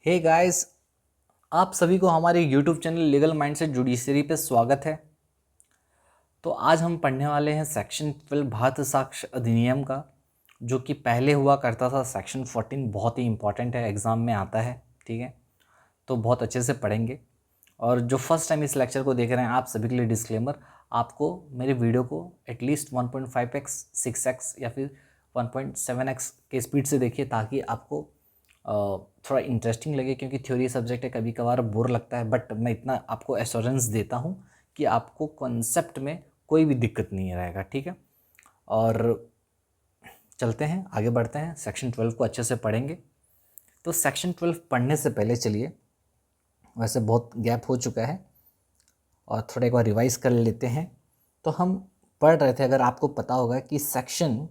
Hey guys, आप सभी को हमारे यूट्यूब चैनल लीगल माइंड से जुडिशरी पे स्वागत है। तो आज हम पढ़ने वाले हैं सेक्शन 12 भारत साक्ष्य अधिनियम का, जो कि पहले हुआ करता था सेक्शन 14। बहुत ही इंपॉर्टेंट है, एग्ज़ाम में आता है। ठीक है, तो बहुत अच्छे से पढ़ेंगे। और जो फर्स्ट टाइम इस लेक्चर को देख रहे हैं, आप सभी के लिए डिस्क्लेमर, आपको मेरे वीडियो को एटलीस्ट 1.5x 6x या फिर 1.7x के स्पीड से देखिए, ताकि आपको थोड़ा इंटरेस्टिंग लगे। क्योंकि थ्योरी सब्जेक्ट है, कभी कभार बोर लगता है, बट मैं इतना आपको एश्योरेंस देता हूँ कि आपको कॉन्सेप्ट में कोई भी दिक्कत नहीं रहेगा। ठीक है, और चलते हैं, आगे बढ़ते हैं। सेक्शन 12 को अच्छे से पढ़ेंगे। तो सेक्शन 12 पढ़ने से पहले चलिए, वैसे बहुत गैप हो चुका है और थोड़ा एक बार रिवाइज कर लेते हैं। तो हम पढ़ रहे थे, अगर आपको पता होगा कि सेक्शन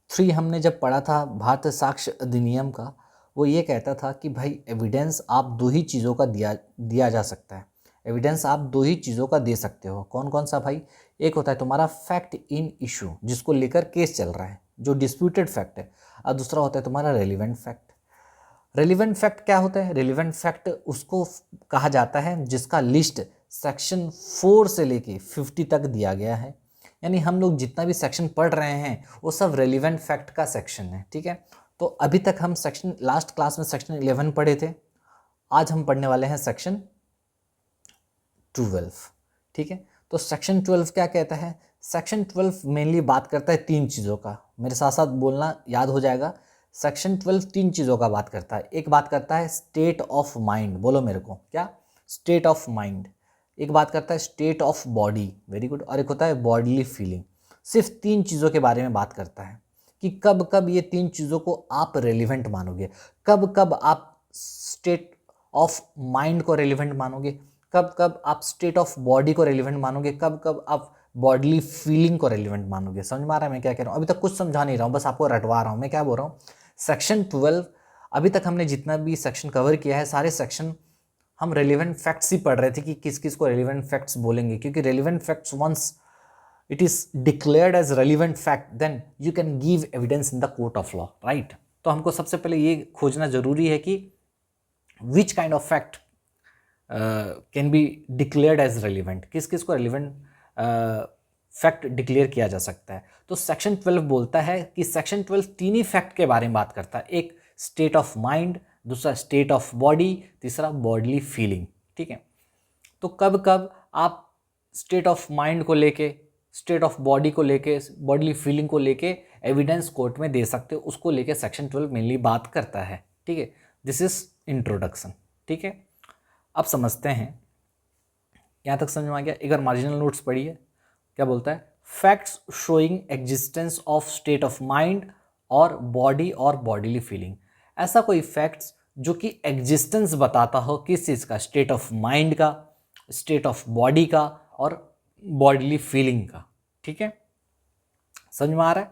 3 हमने जब पढ़ा था भारत साक्ष्य अधिनियम का, वो ये कहता था कि भाई एविडेंस आप दो ही चीज़ों का दिया जा सकता है। एविडेंस आप दो ही चीज़ों का दे सकते हो। कौन कौन सा भाई? एक होता है तुम्हारा फैक्ट इन इशू, जिसको लेकर केस चल रहा है, जो डिस्प्यूटेड फैक्ट है। और दूसरा होता है तुम्हारा रेलिवेंट फैक्ट। रेलिवेंट फैक्ट क्या होता है? रेलिवेंट फैक्ट उसको कहा जाता है जिसका लिस्ट सेक्शन 4 से लेके 50 तक दिया गया है। यानी हम लोग जितना भी सेक्शन पढ़ रहे हैं वो सब रेलिवेंट फैक्ट का सेक्शन है। ठीक है, तो अभी तक हम सेक्शन, लास्ट क्लास में सेक्शन 11 पढ़े थे। आज हम पढ़ने वाले हैं सेक्शन 12। ठीक है, तो सेक्शन 12 क्या कहता है? सेक्शन 12 मेनली बात करता है तीन चीज़ों का। मेरे साथ साथ बोलना, याद हो जाएगा। सेक्शन 12 तीन चीज़ों का बात करता है। एक बात करता है स्टेट ऑफ माइंड, बोलो मेरे को क्या? State of mind. एक बात करता है state of body, very good. और एक होता है बॉडीली फीलिंग। सिर्फ तीन चीज़ों के बारे में बात करता है कि कब कब ये तीन चीज़ों को आप रेलिवेंट मानोगे, कब कब आप स्टेट ऑफ माइंड को रेलिवेंट मानोगे, कब कब आप स्टेट ऑफ बॉडी को रेलिवेंट मानोगे, कब कब आप बॉडीली फीलिंग को रेलिवेंट मानोगे। समझ में आ रहा है मैं क्या कह रहा हूँ? अभी तक कुछ समझा नहीं रहा हूँ, बस आपको रटवा रहा हूँ। मैं क्या बोल रहा हूँ? सेक्शन 12, अभी तक हमने जितना भी सेक्शन कवर किया है, सारे सेक्शन हम रेलिवेंट फैक्ट्स ही पढ़ रहे थे कि किस किस को रेलिवेंट फैक्ट्स बोलेंगे। क्योंकि relevant facts, once it is declared as relevant fact, then you can give evidence in the court of law, right? तो हमको सबसे पहले ये खोजना जरूरी है कि which kind of fact can be declared as relevant, किस किस को रेलिवेंट फैक्ट डिक्लेयर किया जा सकता है। तो सेक्शन 12 बोलता है कि सेक्शन 12 तीन ही फैक्ट के बारे में बात करता है। एक स्टेट ऑफ माइंड, दूसरा स्टेट ऑफ बॉडी, तीसरा बॉडीली फीलिंग। ठीक है, तो कब कब आप स्टेट ऑफ माइंड को लेके, स्टेट ऑफ बॉडी को लेके, बॉडीली फीलिंग को लेके एविडेंस कोर्ट में दे सकते हो, उसको लेके सेक्शन 12 मेनली बात करता है। ठीक है, दिस इज इंट्रोडक्शन। ठीक है, अब समझते हैं। यहाँ तक समझ में आ गया? एक बार मार्जिनल नोट्स पढ़िए। क्या बोलता है? Facts showing existence of state of mind और बॉडी और बॉडीली फीलिंग। ऐसा कोई फैक्ट्स जो कि एग्जिस्टेंस बताता हो, किस चीज़ का? स्टेट ऑफ माइंड का, स्टेट ऑफ बॉडी का और बॉडीली फीलिंग का। ठीक है, समझ में आ रहा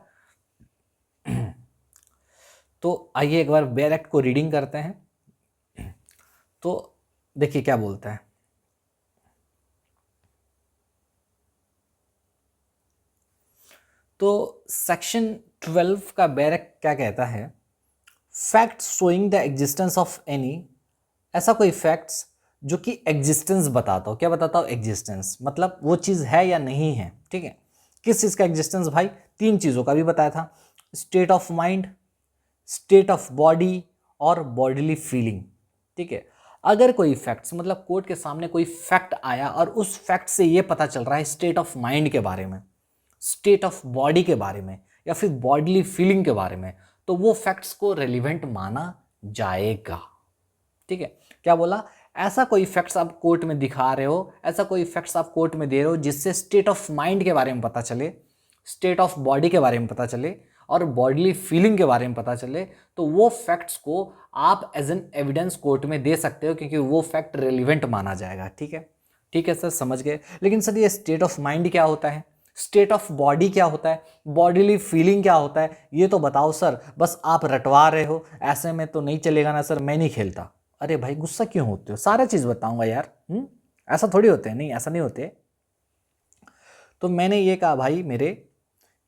है? तो आइए एक बार बेयर एक्ट को रीडिंग करते हैं। तो देखिए क्या बोलता है। तो सेक्शन 12 का बेयर एक्ट क्या कहता है? Facts showing the existence of any, ऐसा कोई फैक्ट्स जो कि एग्जिस्टेंस बताता हो। क्या बताता हो? एग्जिस्टेंस, मतलब वो चीज़ है या नहीं है। ठीक है, किस चीज़ का एग्जिस्टेंस भाई? तीन चीज़ों का भी बताया था, state of mind, state of body और बॉडीली फीलिंग। ठीक है, अगर कोई फैक्ट्स, मतलब कोर्ट के सामने कोई फैक्ट आया और उस फैक्ट से ये पता चल रहा है स्टेट ऑफ माइंड के बारे में, स्टेट ऑफ बॉडी के बारे में या फिर बॉडीली फीलिंग के बारे में, तो वो फैक्ट्स को रेलिवेंट माना जाएगा। ठीक है, क्या बोला? ऐसा कोई फैक्ट्स आप कोर्ट में दिखा रहे हो, ऐसा कोई फैक्ट्स आप कोर्ट में दे रहे हो जिससे स्टेट ऑफ माइंड के बारे में पता चले, स्टेट ऑफ बॉडी के बारे में पता चले और बॉडीली फीलिंग के बारे में पता चले, तो वो फैक्ट्स को आप एज एन एविडेंस कोर्ट में दे सकते हो, क्योंकि वो फैक्ट रेलिवेंट माना जाएगा। ठीक है, ठीक है सर, समझ गए। लेकिन सर ये स्टेट ऑफ माइंड क्या होता है, स्टेट ऑफ बॉडी क्या होता है, बॉडीली फीलिंग क्या होता है, ये तो बताओ सर। बस आप रटवा रहे हो, ऐसे में तो नहीं चलेगा ना सर, मैं नहीं खेलता। अरे भाई गुस्सा क्यों होते हो? सारा चीज बताऊंगा यार। ऐसा थोड़ी होते हैं, नहीं ऐसा नहीं होते। तो मैंने ये कहा भाई मेरे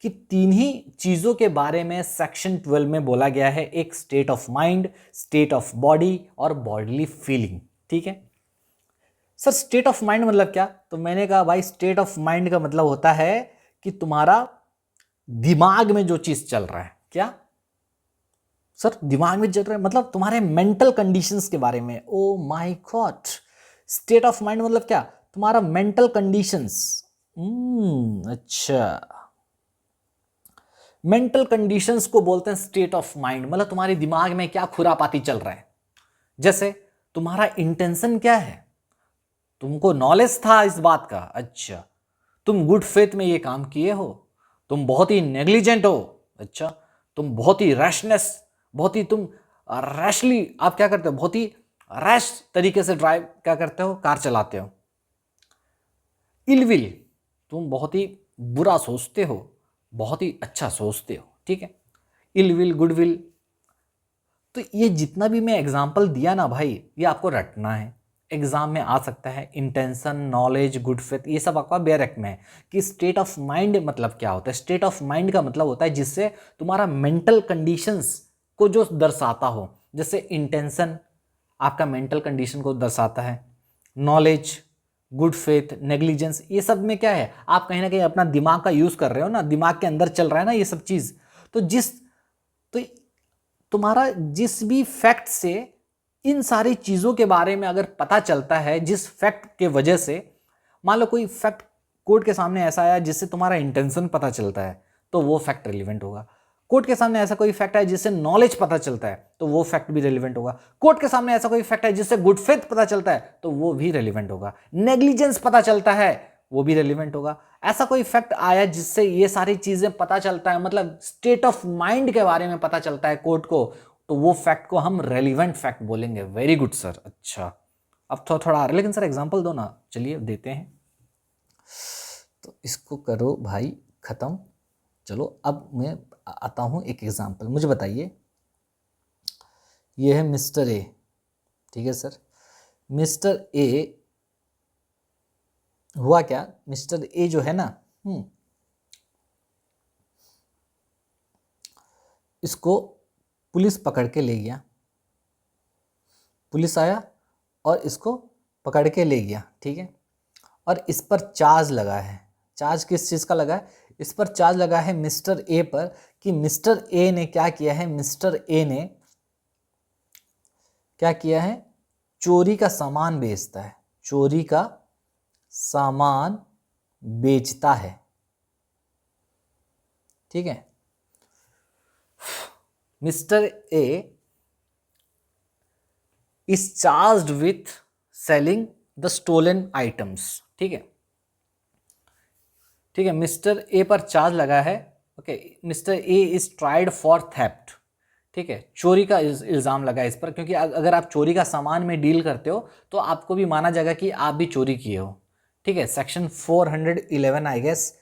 कि तीन ही चीज़ों के बारे में सेक्शन 12 में बोला गया है, एक state of mind, state of body और बॉडीली फीलिंग। ठीक है सर, स्टेट ऑफ माइंड मतलब क्या? तो मैंने कहा भाई स्टेट ऑफ माइंड का मतलब होता है कि तुम्हारा दिमाग में जो चीज चल रहा है। क्या सर दिमाग में चल रहा है मतलब तुम्हारे मेंटल कंडीशंस के बारे में। Oh my God, state of mind मतलब क्या? तुम्हारा मेंटल कंडीशंस। अच्छा, मेंटल कंडीशंस को बोलते हैं स्टेट ऑफ माइंड, मतलब तुम्हारे दिमाग में क्या खुरापाती चल रहा है। जैसे तुम्हारा इंटेंशन क्या है, तुमको नॉलेज था इस बात का, अच्छा तुम गुड फेथ में ये काम किए हो, तुम बहुत ही नेग्लिजेंट हो, अच्छा तुम बहुत ही रैशनेस, बहुत ही तुम रैशली आप क्या करते हो, बहुत ही रैश तरीके से ड्राइव क्या करते हो, कार चलाते हो। इलविल, तुम बहुत ही बुरा सोचते हो, बहुत ही अच्छा सोचते हो। ठीक है, इलविल, गुडविल। तो ये जितना भी मैं एग्जाम्पल दिया ना भाई, ये आपको रटना है, एग्जाम में आ सकता है। इंटेंशन, नॉलेज, गुड फेथ, ये सब आपका बेरक में है कि स्टेट ऑफ माइंड मतलब क्या होता है। स्टेट ऑफ माइंड का मतलब होता है जिससे तुम्हारा मेंटल कंडीशंस को जो दर्शाता हो। जैसे इंटेंशन आपका मेंटल कंडीशन को दर्शाता है, नॉलेज, गुड फेथ, नेग्लिजेंस, ये सब में क्या है, आप कहीं ना कहीं अपना दिमाग का यूज कर रहे हो ना, दिमाग के अंदर चल रहा है ना ये सब चीज। तो तुम्हारा जिस भी फैक्ट से इन सारी चीज़ों के बारे में अगर पता चलता है, जिस फैक्ट के वजह से, मान लो कोई फैक्ट कोर्ट के सामने ऐसा आया जिससे तुम्हारा इंटेंशन पता चलता है, तो वो फैक्ट रिलेवेंट होगा। कोर्ट के सामने ऐसा कोई फैक्ट है जिससे नॉलेज पता चलता है, तो वो फैक्ट भी रेलिवेंट होगा। कोर्ट के सामने ऐसा कोई फैक्ट है जिससे गुड फेथ पता चलता है, तो वो भी रेलिवेंट होगा। नेग्लिजेंस पता चलता है, वो भी रेलिवेंट होगा। ऐसा कोई फैक्ट आया जिससे ये सारी चीजें पता चलता है, मतलब स्टेट ऑफ माइंड के बारे में पता चलता है कोर्ट को, तो वो फैक्ट को हम रेलिवेंट फैक्ट बोलेंगे। Very good sir. अच्छा, अब थोड़ा आ रहा है, लेकिन सर एग्जांपल दो ना। चलिए देते हैं, तो इसको करो भाई खत्म। चलो अब मैं आता हूं एक एग्जांपल। मुझे बताइए, ये है मिस्टर ए। ठीक है सर, मिस्टर ए हुआ क्या, मिस्टर ए जो है ना, इसको पुलिस पकड़ के ले गया। पुलिस आया और इसको पकड़ के ले गया। ठीक है, और इस पर चार्ज लगा है। चार्ज किस चीज़ का लगा है? इस पर चार्ज लगा है मिस्टर ए पर, कि मिस्टर ए ने क्या किया है, मिस्टर ए ने क्या किया है, चोरी का सामान बेचता है, चोरी का सामान बेचता है। ठीक है, mister A is charged with selling the stolen items. ठीक है, ठीक है, मिस्टर ए पर चार्ज लगा है। Okay, mister A is tried for theft. ठीक है, चोरी का इल्ज़ाम लगा है इस पर, क्योंकि अगर आप चोरी का सामान में डील करते हो तो आपको भी माना जाएगा कि आप भी चोरी किए हो। ठीक है, सेक्शन 411 आई गेस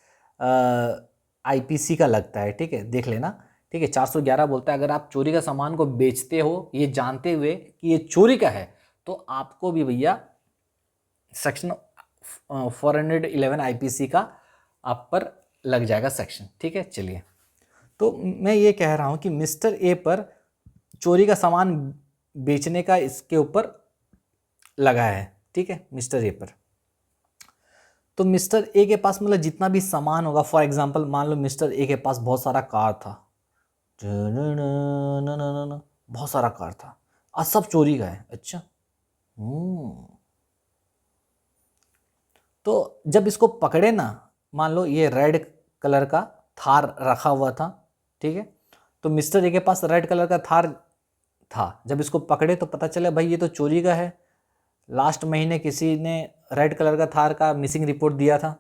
आईपीसी का लगता है। ठीक है, देख लेना। ठीक है, 411 बोलता है अगर आप चोरी का सामान को बेचते हो ये जानते हुए कि ये चोरी का है, तो आपको भी भैया सेक्शन 411 आईपीसी का आप पर लग जाएगा सेक्शन। ठीक है, चलिए, तो मैं ये कह रहा हूं कि मिस्टर ए पर चोरी का सामान बेचने का इसके ऊपर लगा है। ठीक है, मिस्टर ए पर। तो मिस्टर ए के पास मतलब जितना भी सामान होगा, फॉर एग्जांपल मान लो मिस्टर ए के पास बहुत सारा कार था, बहुत सारा कार था और सब चोरी का है। अच्छा, तो जब इसको पकड़े ना, मान लो ये रेड कलर का थार रखा हुआ था। ठीक है, तो मिस्टर ए के पास रेड कलर का थार था। जब इसको पकड़े तो पता चला भाई ये तो चोरी का है। लास्ट महीने किसी ने रेड कलर का थार का मिसिंग रिपोर्ट दिया था।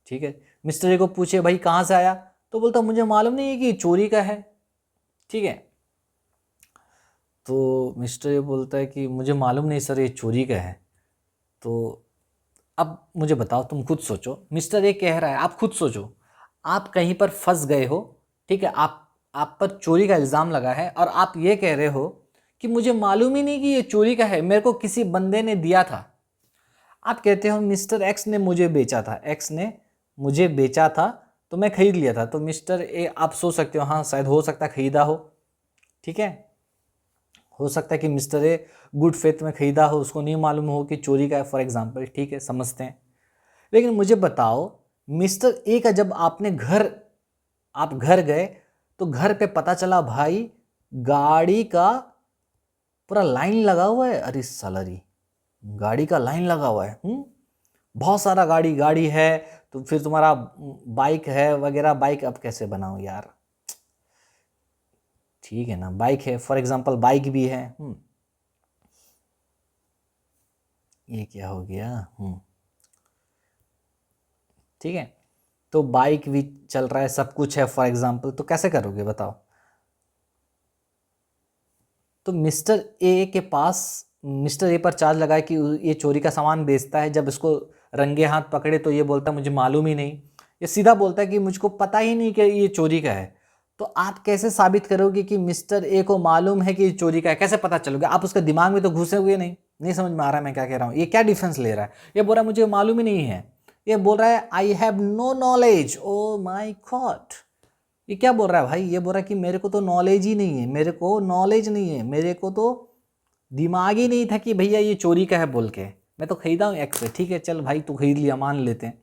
ठीक है, मिस्टर ए को पूछे भाई कहाँ से आया, तो बोलता मुझे मालूम नहीं है कि चोरी का है। ठीक है, तो मिस्टर ए बोलता है कि मुझे मालूम नहीं सर ये चोरी का है। तो अब मुझे बताओ, तुम खुद सोचो, मिस्टर ए कह रहा है, आप खुद सोचो, आप कहीं पर फंस गए हो। ठीक है, आप पर चोरी का इल्ज़ाम लगा है और आप ये कह रहे हो कि मुझे मालूम ही नहीं कि ये चोरी का है, मेरे को किसी बंदे ने दिया था। आप कहते हो मिस्टर एक्स ने मुझे बेचा था, एक्स ने मुझे बेचा था, तो मैं खरीद लिया था, तो मिस्टर ए, आप सोच सकते हो हाँ शायद हो सकता है खरीदा हो, ठीक है, हो सकता है कि मिस्टर ए गुड फेथ में खरीदा हो, उसको नहीं मालूम हो कि चोरी का है फॉर एग्जांपल, ठीक है, समझते हैं। लेकिन मुझे बताओ मिस्टर ए का जब आप घर गए तो घर पे पता चला भाई गाड़ी का पूरा लाइन लगा हुआ है, अरे सलरी गाड़ी का लाइन लगा हुआ है, बहुत सारा गाड़ी है, तो फिर तुम्हारा बाइक है वगैरह, बाइक अब कैसे बनाऊं यार, ठीक है ना, बाइक है फॉर एग्जांपल, बाइक भी है, ये क्या हो गया, ठीक है, तो बाइक भी चल रहा है, सब कुछ है फॉर एग्जांपल, तो कैसे करोगे बताओ। तो मिस्टर ए पर चार्ज लगाए कि ये चोरी का सामान बेचता है, जब इसको रंगे हाथ पकड़े तो ये बोलता है मुझे मालूम ही नहीं, ये सीधा बोलता है कि मुझको पता ही नहीं कि ये चोरी का है। तो आप कैसे साबित करोगे कि मिस्टर ए को मालूम है कि ये चोरी का है, कैसे पता चलोगे, आप उसके दिमाग में तो घुसे हुए नहीं समझ में आ रहा है मैं क्या कह रहा हूँ, ये क्या डिफेंस ले रहा है, ये बोल रहा है मुझे मालूम ही नहीं है, ये बोल रहा है I have no knowledge, oh my God, ये क्या बोल रहा है भाई, ये बोल रहा है कि मेरे को तो नॉलेज ही नहीं है, मेरे को नॉलेज नहीं है, मेरे को तो दिमाग ही नहीं था कि भैया ये चोरी का है बोल के, मैं तो खरीदा हूँ एक्स से, ठीक है चल भाई तू खरीद लिया मान लेते हैं।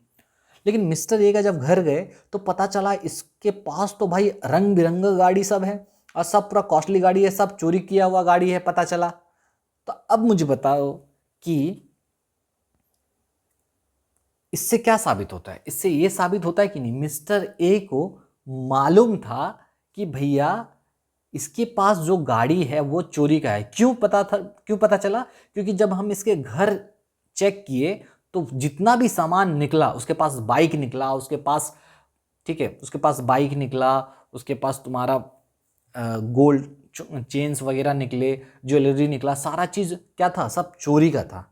लेकिन मिस्टर ए का जब घर गए तो पता चला इसके पास तो भाई रंग बिरंगा गाड़ी सब है, और सब पूरा कॉस्टली गाड़ी है, सब चोरी किया हुआ गाड़ी है पता चला। तो अब मुझे बताओ कि इससे क्या साबित होता है, इससे ये साबित होता है कि नहीं मिस्टर ए को मालूम था कि भैया इसके पास जो गाड़ी है वो चोरी का है। क्यों पता चला, क्योंकि जब हम इसके घर चेक किए तो जितना भी सामान निकला, उसके पास बाइक निकला, उसके पास, ठीक है, उसके पास बाइक निकला, उसके पास तुम्हारा गोल्ड चेन्स वगैरह निकले, ज्वेलरी निकला, सारा चीज क्या था, सब चोरी का था।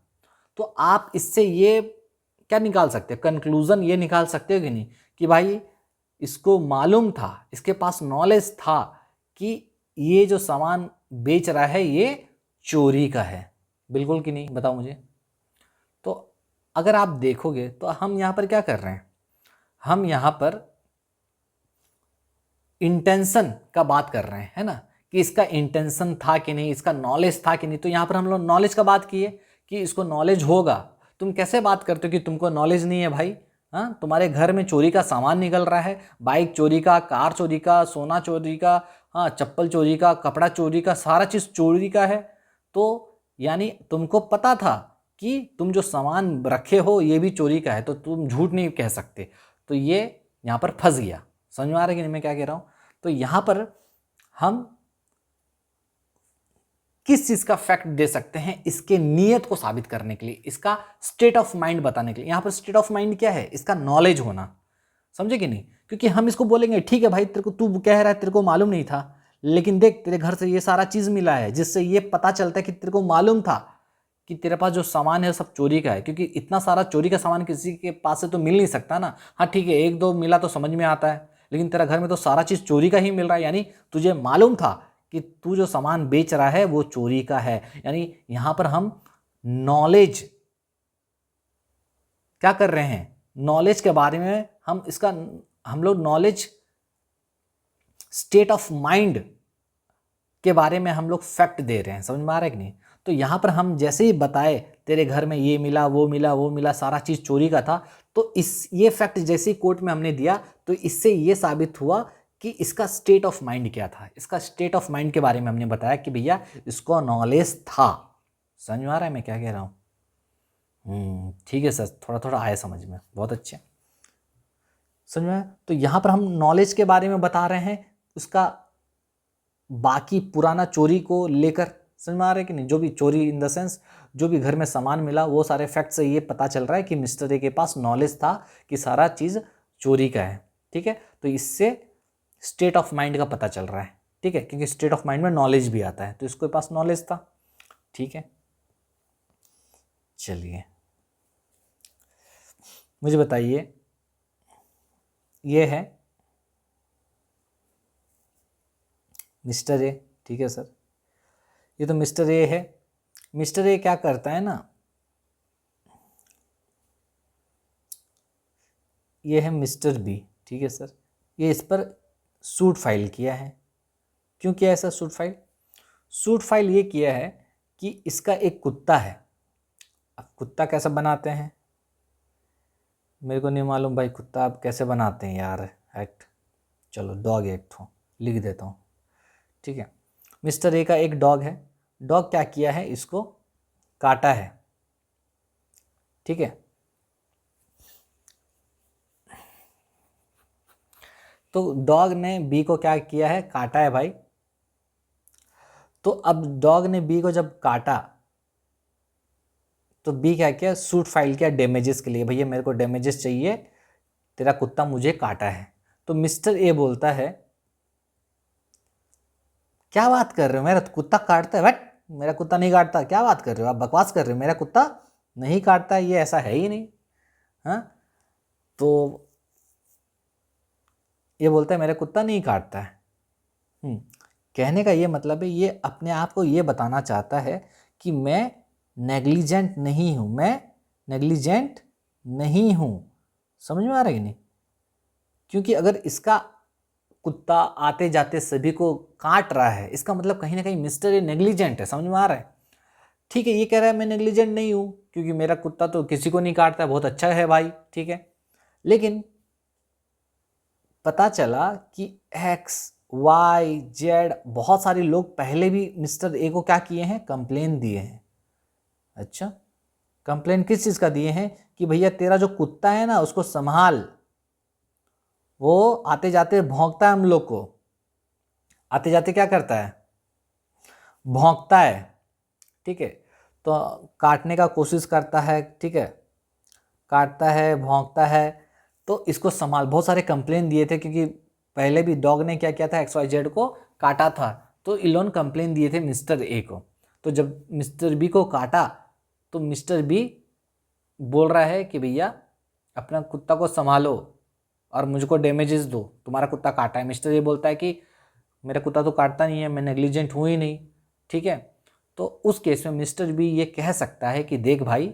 तो आप इससे ये क्या निकाल सकते हो, कंक्लूजन ये निकाल सकते हो कि नहीं कि भाई इसको मालूम था, इसके पास नॉलेज था कि ये जो सामान बेच रहा है ये चोरी का है, बिल्कुल कि नहीं, बताओ मुझे। तो अगर आप देखोगे तो हम यहां पर क्या कर रहे हैं, हम यहां पर इंटेंशन का बात कर रहे हैं, है ना, कि इसका इंटेंशन था कि नहीं, इसका नॉलेज था कि नहीं। तो यहां पर हम लोग नॉलेज का बात किए कि इसको नॉलेज होगा। तुम कैसे बात करते हो कि तुमको नॉलेज नहीं है भाई, हाँ, तुम्हारे घर में चोरी का सामान निकल रहा है, बाइक चोरी का, कार चोरी का, सोना चोरी का, हाँ, चप्पल चोरी का, कपड़ा चोरी का, सारा चीज़ चोरी का है। तो यानी तुमको पता था कि तुम जो सामान रखे हो ये भी चोरी का है, तो तुम झूठ नहीं कह सकते। तो ये यहाँ पर फंस गया, समझ में आ रहा है कि नहीं मैं क्या कह रहा हूँ। तो यहाँ पर हम किस चीज़ का फैक्ट दे सकते हैं, इसके नीयत को साबित करने के लिए, इसका स्टेट ऑफ माइंड बताने के लिए। यहाँ पर स्टेट ऑफ माइंड क्या है, इसका नॉलेज होना, समझे कि नहीं। क्योंकि हम इसको बोलेंगे ठीक है भाई तेरे को, तू कह रहा है तेरे को मालूम नहीं था, लेकिन देख तेरे घर से ये सारा चीज़ मिला है, जिससे ये पता चलता है कि तेरे को मालूम था कि तेरे पास जो सामान है सब चोरी का है। क्योंकि इतना सारा चोरी का सामान किसी के पास से तो मिल नहीं सकता ना। हाँ ठीक है, एक दो मिला तो समझ में आता है, लेकिन तेरा घर में तो सारा चीज़ चोरी का ही मिल रहा है, यानी तुझे मालूम था कि तू जो सामान बेच रहा है वो चोरी का है। यानी यहां पर हम नॉलेज क्या कर रहे हैं, नॉलेज के बारे में हम लोग नॉलेज स्टेट ऑफ माइंड के बारे में हम लोग फैक्ट दे रहे हैं, समझ में आ रहा है कि नहीं। तो यहां पर हम जैसे ही बताए तेरे घर में ये मिला वो मिला वो मिला, सारा चीज चोरी का था, तो ये फैक्ट जैसे ही कोर्ट में हमने दिया तो इससे ये साबित हुआ कि इसका स्टेट ऑफ माइंड क्या था। इसका स्टेट ऑफ माइंड के बारे में हमने बताया कि भैया इसको नॉलेज था। समझ में आ रहा है मैं क्या कह रहा हूँ। ठीक है सर, थोड़ा थोड़ा आया समझ में, बहुत अच्छे, समझ में आया। तो यहाँ पर हम नॉलेज के बारे में बता रहे हैं, उसका बाकी पुराना चोरी को लेकर, समझ में आ रहा है कि नहीं, जो भी चोरी इन द सेंस जो भी घर में सामान मिला वो सारे फैक्ट से ये पता चल रहा है कि मिस्टर ए के पास नॉलेज था कि सारा चीज़ चोरी का है। ठीक है, तो इससे स्टेट ऑफ माइंड का पता चल रहा है। ठीक है, क्योंकि स्टेट ऑफ माइंड में नॉलेज भी आता है, तो इसके पास नॉलेज था। ठीक है, चलिए मुझे बताइए, ये है मिस्टर ए। ठीक है सर, ये तो मिस्टर ए है। मिस्टर ए क्या करता है ना, ये है मिस्टर बी। ठीक है सर, ये इस पर सूट फाइल किया है। क्यों किया है sir suit file? Suit file ये किया है कि इसका एक कुत्ता है। अब कुत्ता कैसे बनाते हैं मेरे को नहीं मालूम भाई, कुत्ता आप कैसे बनाते हैं यार, एक्ट। चलो डॉग एक ठो लिख देता हूँ, ठीक है। मिस्टर ए का एक डॉग है। डॉग क्या किया है, इसको काटा है, ठीक है। तो डॉग ने बी को क्या किया है, काटा है भाई। तो अब डॉग ने बी को जब काटा तो बी क्या किया, सूट फाइल किया डैमेजेस के लिए, भैया मेरे को डैमेजेस चाहिए, तेरा कुत्ता मुझे काटा है। तो मिस्टर ए बोलता है क्या बात कर रहे हो, मेरा कुत्ता काटता है, बट मेरा कुत्ता नहीं काटता, क्या बात कर रहे हो आप, बकवास कर रहे हो, मेरा कुत्ता नहीं काटता है, ये ऐसा है ही नहीं। हाँ, तो ये बोलता है मेरा कुत्ता नहीं काटता है। कहने का ये मतलब है, ये अपने आप को ये बताना चाहता है कि मैं नेग्लिजेंट नहीं हूँ, मैं नेग्लिजेंट नहीं हूँ। समझ में आ रहा है कि नहीं? क्योंकि अगर इसका कुत्ता आते जाते सभी को काट रहा है, इसका मतलब कहीं ना कहीं मिस्टर ये नेग्लिजेंट है। समझ में आ रहा है? ठीक है, ये कह रहा है मैं नेग्लिजेंट नहीं हूँ क्योंकि मेरा कुत्ता तो किसी को नहीं काटता, बहुत अच्छा है भाई, ठीक है। लेकिन पता चला कि एक्स वाई जेड बहुत सारे लोग पहले भी मिस्टर ए को क्या किए हैं, कंप्लेन दिए हैं। अच्छा, कंप्लेन किस चीज़ का दिए हैं कि भैया तेरा जो कुत्ता है ना उसको संभाल, वो आते जाते भौंकता है हम लोग को, आते जाते क्या करता है, भौंकता है, ठीक है। तो काटने का कोशिश करता है, ठीक है, काटता है, भौंकता है, तो इसको संभाल। बहुत सारे कंप्लेन दिए थे क्योंकि पहले भी डॉग ने क्या किया था, XYZ को काटा था, तो इलोन कंप्लेन दिए थे मिस्टर ए को। तो जब मिस्टर बी को काटा तो मिस्टर बी बोल रहा है कि भैया अपना कुत्ता को संभालो और मुझको डैमेजेस दो, तुम्हारा कुत्ता काटा है। मिस्टर ए बोलता है कि मेरा कुत्ता तो काटता नहीं है, मैं नेग्लिजेंट हूँ ही नहीं, ठीक है। तो उस केस में मिस्टर बी ये कह सकता है कि देख भाई,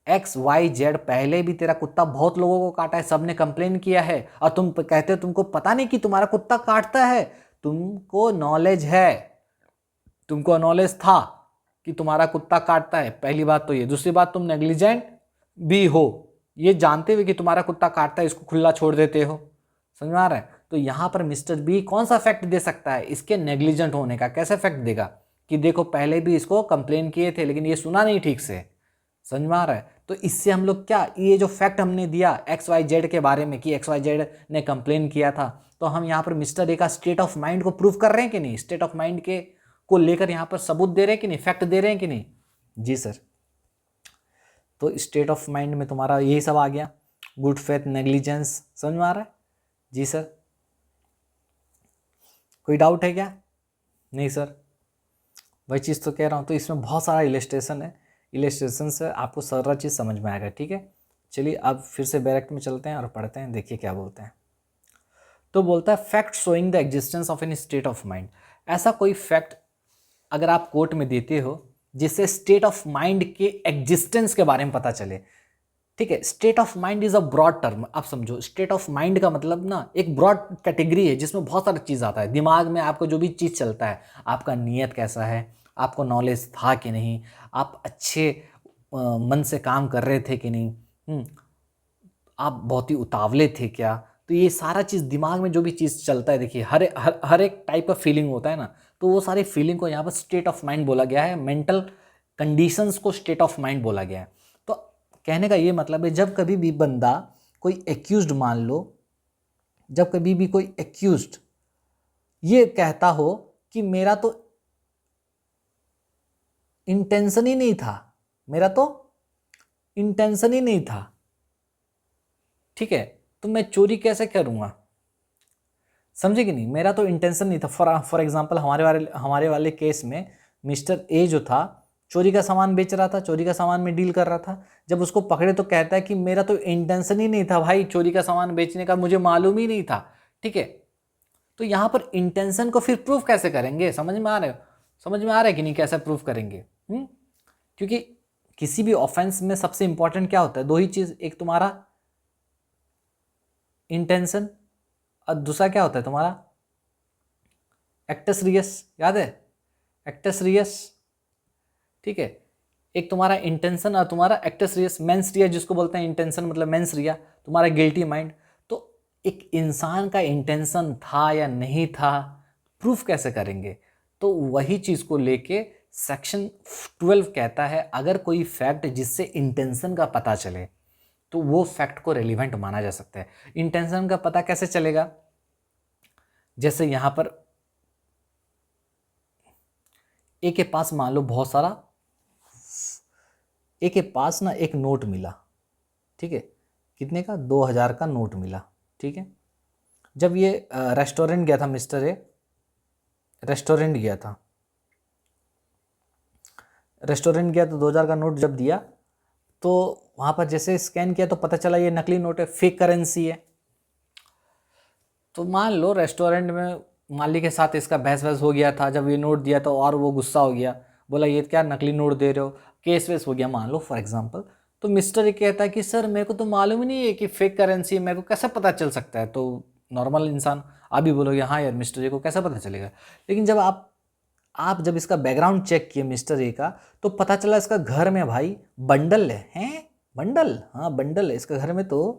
XYZ पहले भी तेरा कुत्ता बहुत लोगों को काटा है, सबने कंप्लेन किया है, और तुम कहते हो तुमको पता नहीं कि तुम्हारा कुत्ता काटता है। तुमको नॉलेज है, तुमको नॉलेज था कि तुम्हारा कुत्ता काटता है, पहली बात तो ये। दूसरी बात, तुम नेग्लिजेंट भी हो, ये जानते हुए कि तुम्हारा कुत्ता काटता है इसको खुला छोड़ देते हो। समझ में आ रहा है? तो यहाँ पर मिस्टर बी कौन सा फैक्ट दे सकता है इसके नेग्लिजेंट होने का? कैसे फैक्ट देगा कि देखो पहले भी इसको कंप्लेन किए थे लेकिन ये सुना नहीं ठीक से। समझ में आ रहा है? तो इससे हम लोग क्या, ये जो फैक्ट हमने दिया XYZ के बारे में कि XYZ ने कंप्लेन किया था, तो हम यहाँ पर मिस्टर ए का स्टेट ऑफ माइंड को प्रूव कर रहे हैं कि नहीं, स्टेट ऑफ माइंड के को लेकर यहाँ पर सबूत दे रहे हैं कि नहीं, फैक्ट दे रहे हैं कि नहीं? जी सर। तो स्टेट ऑफ माइंड में तुम्हारा यही सब आ गया, गुड फेथ, नेग्लिजेंस। समझ में आ रहा है? जी सर। कोई डाउट है क्या? नहीं सर, वही चीज़ तो कह रहा हूँ। तो इसमें बहुत सारा इलस्ट्रेशन है, इलस्ट्रेशन से आपको सारा चीज़ समझ में आएगा, ठीक है। चलिए अब फिर से डायरेक्ट में चलते हैं और पढ़ते हैं, देखिए क्या बोलते हैं। तो बोलता है fact showing the existence of any state of mind. ऐसा कोई फैक्ट अगर आप कोर्ट में देते हो जिससे स्टेट ऑफ माइंड के एग्जिस्टेंस के बारे में पता चले, ठीक है। State of mind is a broad term, आप समझो। स्टेट ऑफ माइंड का मतलब ना एक ब्रॉड कैटेगरी है जिसमें बहुत सारी चीज़ आता है। दिमाग में आपको जो भी चीज़ चलता है, आपका नीयत कैसा है, आपको नॉलेज था कि नहीं, आप अच्छे मन से काम कर रहे थे कि नहीं, आप बहुत ही उतावले थे क्या, तो ये सारा चीज़ दिमाग में जो भी चीज़ चलता है, देखिए हर एक टाइप का फीलिंग होता है ना, तो वो सारी फीलिंग को यहाँ पर स्टेट ऑफ माइंड बोला गया है, मेंटल कंडीशंस को स्टेट ऑफ माइंड बोला गया है। तो कहने का ये मतलब है, जब कभी भी बंदा कोई एक्यूज्ड, मान लो जब कभी भी कोई एक्यूज्ड ये कहता हो कि मेरा तो इंटेंशन ही नहीं था, मेरा तो इंटेंशन ही नहीं था, ठीक है, तो मैं चोरी कैसे करूँगा? समझे कि नहीं? मेरा तो इंटेंशन नहीं था। फॉर एग्जांपल हमारे वाले केस में मिस्टर ए जो था चोरी का सामान बेच रहा था, चोरी का सामान में डील कर रहा था। जब उसको पकड़े तो कहता है कि मेरा तो इंटेंशन ही नहीं था भाई चोरी का सामान बेचने का, मुझे मालूम ही नहीं था, ठीक है। तो यहाँ पर इंटेंशन को फिर प्रूफ कैसे करेंगे? समझ में आ रहा है? समझ में आ रहा है कि नहीं, कैसे प्रूफ करेंगे? क्योंकि किसी भी ऑफेंस में सबसे इंपॉर्टेंट क्या होता है, दो ही चीज़, एक तुम्हारा इंटेंशन, और दूसरा क्या होता है तुम्हारा एक्टस रियस, याद है एक्टस रियस, ठीक है। एक तुम्हारा इंटेंशन और तुम्हारा एक्टस रियस, मेंस रिया जिसको बोलते हैं, इंटेंशन मतलब मेंस रिया, तुम्हारा गिल्टी माइंड। तो एक इंसान का इंटेंशन था या नहीं था प्रूफ कैसे करेंगे? तो वही चीज को लेके सेक्शन 12 कहता है अगर कोई फैक्ट जिससे इंटेंशन का पता चले तो वो फैक्ट को रेलिवेंट माना जा सकता है। इंटेंशन का पता कैसे चलेगा? जैसे यहां पर ए के पास मान लो बहुत सारा, ए के पास ना एक नोट मिला, ठीक है, कितने का? 2000 का नोट मिला, ठीक है। जब ये रेस्टोरेंट गया था, मिस्टर ए रेस्टोरेंट गया था, रेस्टोरेंट गया तो 2000 का नोट जब दिया तो वहाँ पर जैसे स्कैन किया तो पता चला ये नकली नोट है, फेक करेंसी है। तो मान लो रेस्टोरेंट में मालिक के साथ इसका बहस वहस हो गया था, जब ये नोट दिया तो और वो गुस्सा हो गया, बोला ये क्या नकली नोट दे रहे हो, केस वेस हो गया मान लो फॉर एग्जांपल। तो मिस्टर ये कहता है कि सर मेरे को तो मालूम ही नहीं है कि फेक करेंसी है, मेरे को कैसे पता चल सकता है? तो नॉर्मल इंसान आप भी बोलोगे हाँ यार मिस्टर ए को कैसे पता चलेगा। लेकिन जब आप जब इसका बैकग्राउंड चेक किए मिस्टर ए का तो पता चला इसका घर में भाई बंडल है, हैं बंडल, हाँ बंडल है इसका घर में, तो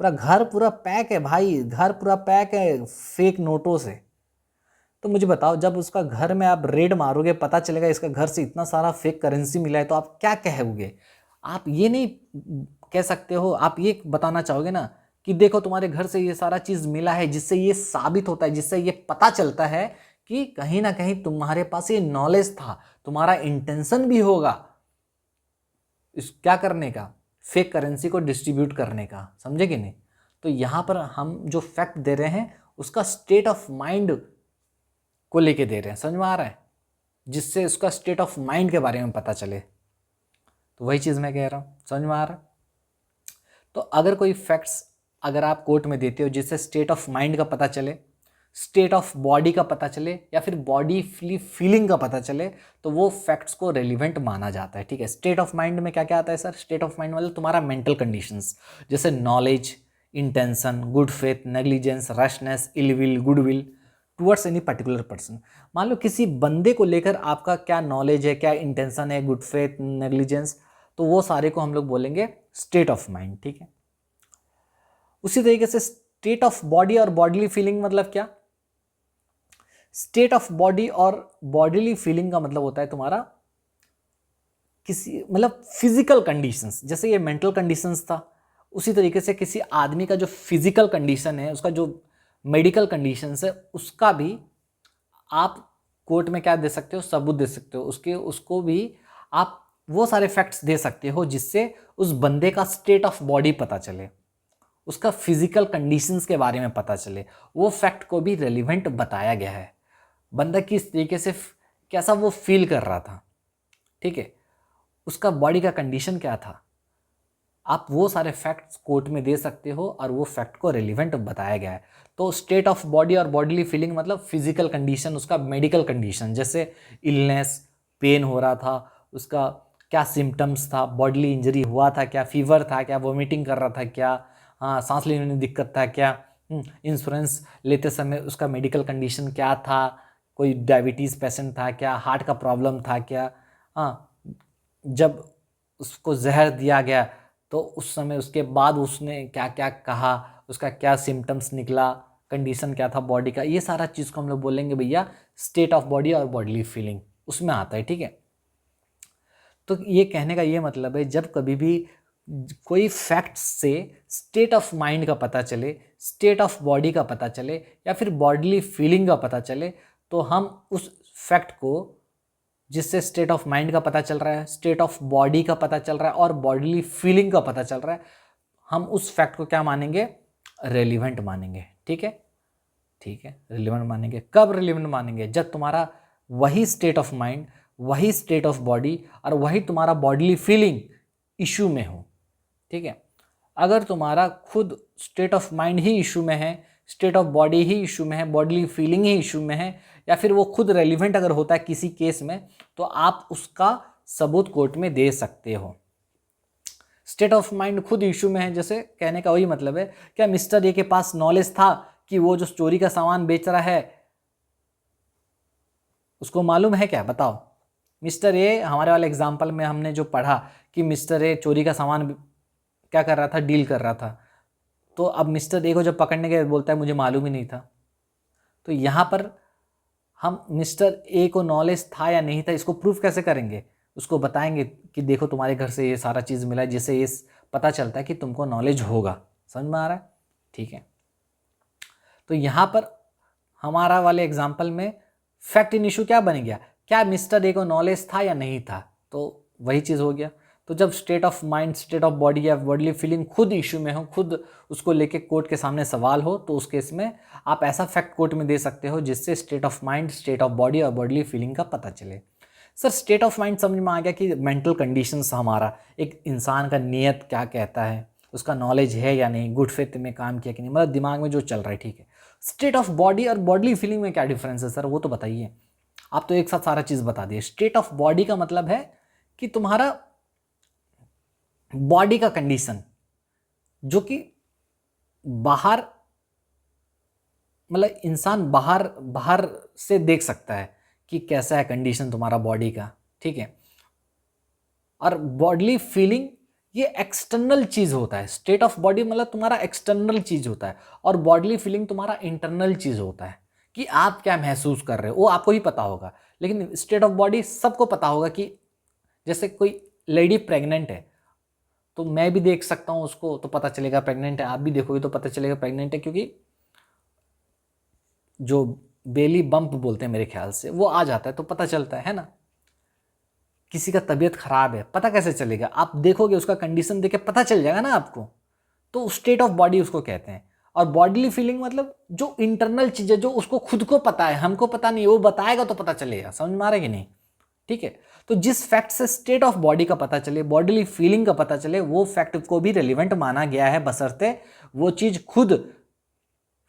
पूरा घर पूरा पैक है भाई, घर पूरा पैक है फेक नोटों से। तो मुझे बताओ जब उसका घर में आप रेड मारोगे पता चलेगा इसका घर से इतना सारा फेक करेंसी मिला है तो आप क्या कहोगे? आप ये नहीं कह सकते हो, आप ये बताना चाहोगे ना कि देखो तुम्हारे घर से ये सारा चीज मिला है, जिससे ये साबित होता है, जिससे ये पता चलता है कि कहीं ना कहीं तुम्हारे पास ये नॉलेज था, तुम्हारा इंटेंशन भी होगा इस क्या करने का, फेक करेंसी को डिस्ट्रीब्यूट करने का, समझे कि नहीं? तो यहां पर हम जो फैक्ट दे रहे हैं उसका स्टेट ऑफ माइंड को लेके दे रहे हैं, समझ में आ रहा है? जिससे उसका स्टेट ऑफ माइंड के बारे में पता चले। तो वही चीज मैं कह रहा हूं, समझ में आ रहा है? तो अगर कोई फैक्ट्स अगर आप कोर्ट में देते हो जिससे स्टेट ऑफ माइंड का पता चले, स्टेट ऑफ बॉडी का पता चले या फिर बॉडी फीलिंग का पता चले तो वो फैक्ट्स को रेलिवेंट माना जाता है, ठीक है। स्टेट ऑफ माइंड में क्या क्या आता है सर? स्टेट ऑफ माइंड मतलब तुम्हारा मेंटल कंडीशंस, जैसे knowledge, intention, good faith, negligence, rashness, ill will, goodwill towards any particular person. मान लो किसी बंदे को लेकर आपका क्या नॉलेज है, क्या इंटेंशन है, गुड फेथ, नेग्लिजेंस, तो वो सारे को हम लोग बोलेंगे स्टेट ऑफ माइंड, ठीक है। उसी तरीके से स्टेट ऑफ बॉडी और बॉडीली फीलिंग मतलब क्या? स्टेट ऑफ बॉडी और बॉडीली फीलिंग का मतलब होता है तुम्हारा किसी मतलब फिजिकल कंडीशंस, जैसे ये मेंटल कंडीशंस था, उसी तरीके से किसी आदमी का जो फिजिकल कंडीशन है, उसका जो मेडिकल कंडीशंस है, उसका भी आप कोर्ट में क्या दे सकते हो? सबूत दे सकते हो, उसको भी आप वो सारे फैक्ट्स दे सकते हो जिससे उस बंदे का स्टेट ऑफ बॉडी पता चले, उसका फिजिकल कंडीशंस के बारे में पता चले, वो फैक्ट को भी रेलिवेंट बताया गया है, बंदा किस तरीके से कैसा वो फील कर रहा था, ठीक है, उसका बॉडी का कंडीशन क्या था, आप वो सारे फैक्ट्स कोर्ट में दे सकते हो और वो फैक्ट को रेलिवेंट बताया गया है। तो स्टेट ऑफ बॉडी और बॉडीली फीलिंग मतलब फिजिकल कंडीशन, उसका मेडिकल कंडीशन, जैसे इलनेस, पेन हो रहा था, उसका क्या सिम्टम्स था, बॉडीली इंजरी हुआ था क्या, फीवर था क्या, वोमिटिंग कर रहा था क्या, हाँ सांस लेने में दिक्कत था क्या, इंश्योरेंस लेते समय उसका मेडिकल कंडीशन क्या था, कोई डायबिटीज़ पेशेंट था क्या, हार्ट का प्रॉब्लम था क्या, हाँ जब उसको जहर दिया गया तो उस समय उसके बाद उसने क्या क्या कहा, उसका क्या सिम्टम्स निकला, कंडीशन क्या था बॉडी का, ये सारा चीज़ को हम लोग बोलेंगे भैया स्टेट ऑफ बॉडी और बॉडीली फीलिंग उसमें आता है, ठीक है। तो ये कहने का ये मतलब है जब कभी भी कोई फैक्ट से स्टेट ऑफ माइंड का पता चले, स्टेट ऑफ बॉडी का पता चले या फिर बॉडीली फीलिंग का पता चले तो हम उस फैक्ट को, जिससे स्टेट ऑफ माइंड का पता चल रहा है, स्टेट ऑफ बॉडी का पता चल रहा है और बॉडीली फीलिंग का पता चल रहा है, हम उस फैक्ट को क्या मानेंगे? रेलिवेंट मानेंगे, ठीक है, ठीक है, रेलिवेंट मानेंगे। कब रेलिवेंट मानेंगे? जब तुम्हारा वही स्टेट ऑफ माइंड, वही स्टेट ऑफ बॉडी और वही तुम्हारा बॉडीली फीलिंग इशू में हो, ठीक है। अगर तुम्हारा खुद state of mind he issue में है, state of body he issue में है, बॉडीली फीलिंग ही इशू में है, या फिर वो खुद रेलिवेंट अगर होता है किसी केस में तो आप उसका सबूत कोर्ट में दे सकते हो। स्टेट ऑफ माइंड खुद इशू में है, जैसे कहने का वही मतलब है, क्या मिस्टर ए के पास नॉलेज था कि वो जो चोरी का सामान बेच रहा है उसको मालूम है क्या? बताओ। मिस्टर ए, हमारे वाले एग्जाम्पल में हमने जो पढ़ा कि मिस्टर ए चोरी का सामान क्या कर रहा था, डील कर रहा था, तो अब मिस्टर ए को जब पकड़ने के बोलता है मुझे मालूम ही नहीं था, तो यहाँ पर हम मिस्टर ए को नॉलेज था या नहीं था इसको प्रूफ कैसे करेंगे? उसको बताएंगे कि देखो तुम्हारे घर से ये सारा चीज़ मिला है, जिससे ये पता चलता है कि तुमको नॉलेज होगा। समझ में आ रहा है? ठीक है। तो यहाँ पर हमारा वाले एग्जाम्पल में फैक्ट इन इशू क्या बन गया, क्या मिस्टर ए को नॉलेज था या नहीं था, तो वही चीज़ हो गया। तो जब state of mind, state of body या बॉडीली फीलिंग खुद इशू में हो, खुद उसको लेके कोर्ट के सामने सवाल हो, तो उस केस में आप ऐसा फैक्ट कोर्ट में दे सकते हो जिससे state of mind, state of body और बॉडीली फीलिंग का पता चले। सर स्टेट ऑफ माइंड समझ में आ गया कि मेंटल कंडीशंस, हमारा एक इंसान का नीयत क्या कहता है, उसका नॉलेज है या नहीं, गुड फेथ में काम किया कि नहीं, मतलब दिमाग में जो चल रहा है। ठीक है। स्टेट ऑफ बॉडी और बॉडीली फीलिंग में क्या डिफरेंस है सर, वो तो बताइए। आप तो एक साथ सारा चीज़ बता दिए। स्टेट ऑफ बॉडी का मतलब है कि तुम्हारा बॉडी का कंडीशन जो कि बाहर, मतलब इंसान बाहर बाहर से देख सकता है कि कैसा है कंडीशन तुम्हारा बॉडी का। ठीक है। और बॉडीली फीलिंग ये एक्सटर्नल चीज़ होता है। स्टेट ऑफ बॉडी मतलब तुम्हारा एक्सटर्नल चीज़ होता है, और बॉडीली फीलिंग तुम्हारा इंटरनल चीज़ होता है कि आप क्या महसूस कर रहे हो, वो आपको ही पता होगा। लेकिन स्टेट ऑफ बॉडी सबको पता होगा कि जैसे कोई लेडी प्रेग्नेंट है तो मैं भी देख सकता हूँ उसको, तो पता चलेगा प्रेग्नेंट है, आप भी देखोगे तो पता चलेगा प्रेग्नेंट है, क्योंकि जो बेली बम्प बोलते हैं मेरे ख्याल से वो आ जाता है तो पता चलता है ना। किसी का तबीयत खराब है, पता कैसे चलेगा? आप देखोगे, उसका कंडीशन देख के पता चल जाएगा ना आपको। तो स्टेट ऑफ बॉडी उसको कहते हैं। और बॉडीली फीलिंग मतलब जो इंटरनल चीज़ है, जो उसको खुद को पता है, हमको पता नहीं, वो बताएगा तो पता चलेगा। समझ में आ रहा है कि नहीं? ठीक है। तो जिस फैक्ट से स्टेट ऑफ बॉडी का पता चले, बॉडीली फीलिंग का पता चले, वो फैक्ट को भी रेलिवेंट माना गया है, बशर्ते वो चीज़ खुद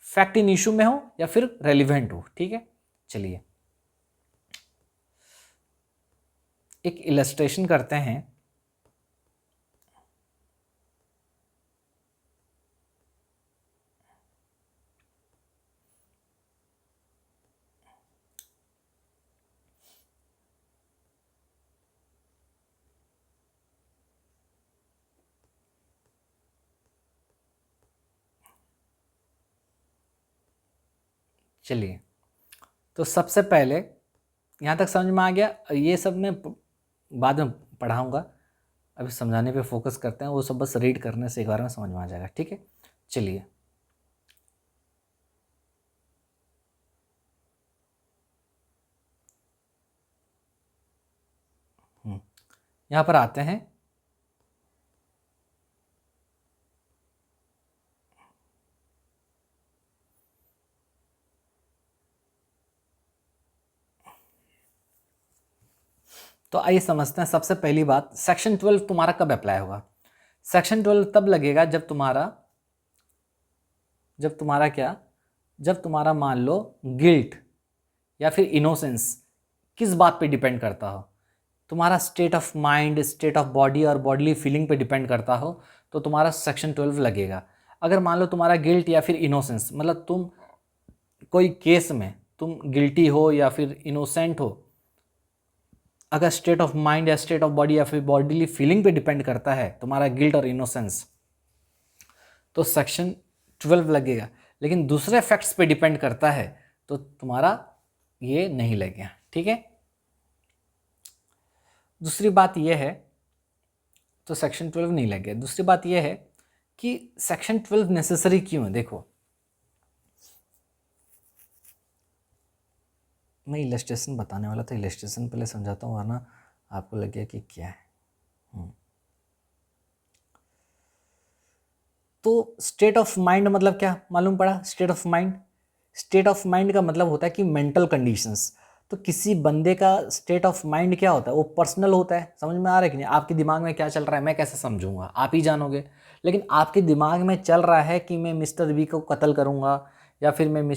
फैक्ट इन इशू में हो या फिर रेलिवेंट हो। ठीक है। चलिए एक इलस्ट्रेशन करते हैं। चलिए, तो सबसे पहले यहाँ तक समझ में आ गया। ये सब मैं बाद में पढ़ाऊँगा, अभी समझाने पे फोकस करते हैं। वो सब बस रीड करने से एक बार में समझ में आ जाएगा। ठीक है। चलिए यहाँ पर आते हैं। तो आइए समझते हैं। सबसे पहली बात, सेक्शन 12 तुम्हारा कब अप्लाई होगा? सेक्शन 12 तब लगेगा जब तुम्हारा क्या, जब तुम्हारा मान लो गिल्ट या फिर इनोसेंस किस बात पे डिपेंड करता हो, तुम्हारा state of mind, state of body और बॉडीली फीलिंग पे डिपेंड करता हो, तो तुम्हारा सेक्शन 12 लगेगा। अगर मान लो तुम्हारा गिल्ट या फिर इनोसेंस, मतलब तुम कोई केस में तुम गिल्टी हो या फिर इनोसेंट हो, अगर स्टेट ऑफ माइंड या स्टेट ऑफ बॉडी या फिर बॉडीली फीलिंग पे डिपेंड करता है तुम्हारा गिल्ट और इनोसेंस, तो सेक्शन 12 लगेगा। लेकिन दूसरे फैक्ट्स पे डिपेंड करता है तो तुम्हारा ये नहीं लगेगा। ठीक है। दूसरी बात यह है, तो सेक्शन 12 नहीं लगेगा। दूसरी बात यह है कि सेक्शन 12 नेसेसरी क्यों है। देखो, मैं इलस्ट्रेशन बताने वाला था, इलस्ट्रेशन पहले समझाता हूँ वरना आपको लगे कि क्या है। तो स्टेट ऑफ माइंड मतलब क्या मालूम पड़ा? स्टेट ऑफ माइंड का मतलब होता है कि मेंटल कंडीशंस। तो किसी बंदे का स्टेट ऑफ माइंड क्या होता है, वो पर्सनल होता है। समझ में आ रहा है कि नहीं? आपके दिमाग में क्या चल रहा है मैं कैसे समझूंगा, आप ही जानोगे। लेकिन आपके दिमाग में चल रहा है कि मैं मिस्टर वी को कत्ल करूंगा या फिर मैं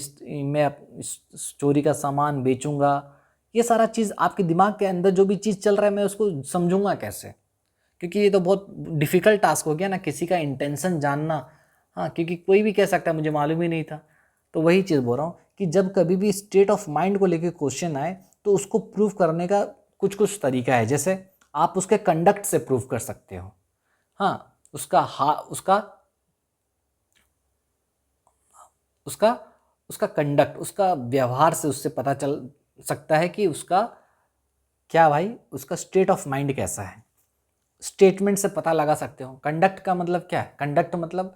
चोरी का सामान बेचूंगा, ये सारा चीज़ आपके दिमाग के अंदर जो भी चीज़ चल रहा है मैं उसको समझूंगा कैसे? क्योंकि ये तो बहुत डिफिकल्ट टास्क हो गया ना किसी का इंटेंशन जानना। हाँ, क्योंकि कोई भी कह सकता है मुझे मालूम ही नहीं था। तो वही चीज़ बोल रहा हूँ कि जब कभी भी स्टेट ऑफ माइंड को लेकर क्वेश्चन आए तो उसको प्रूव करने का कुछ कुछ तरीका है। जैसे आप उसके कंडक्ट से प्रूव कर सकते हो। हाँ, उसका उसका उसका कंडक्ट, उसका व्यवहार से उससे पता चल सकता है कि उसका क्या भाई, उसका स्टेट ऑफ माइंड कैसा है। स्टेटमेंट से पता लगा सकते हो। कंडक्ट का मतलब क्या है? कंडक्ट मतलब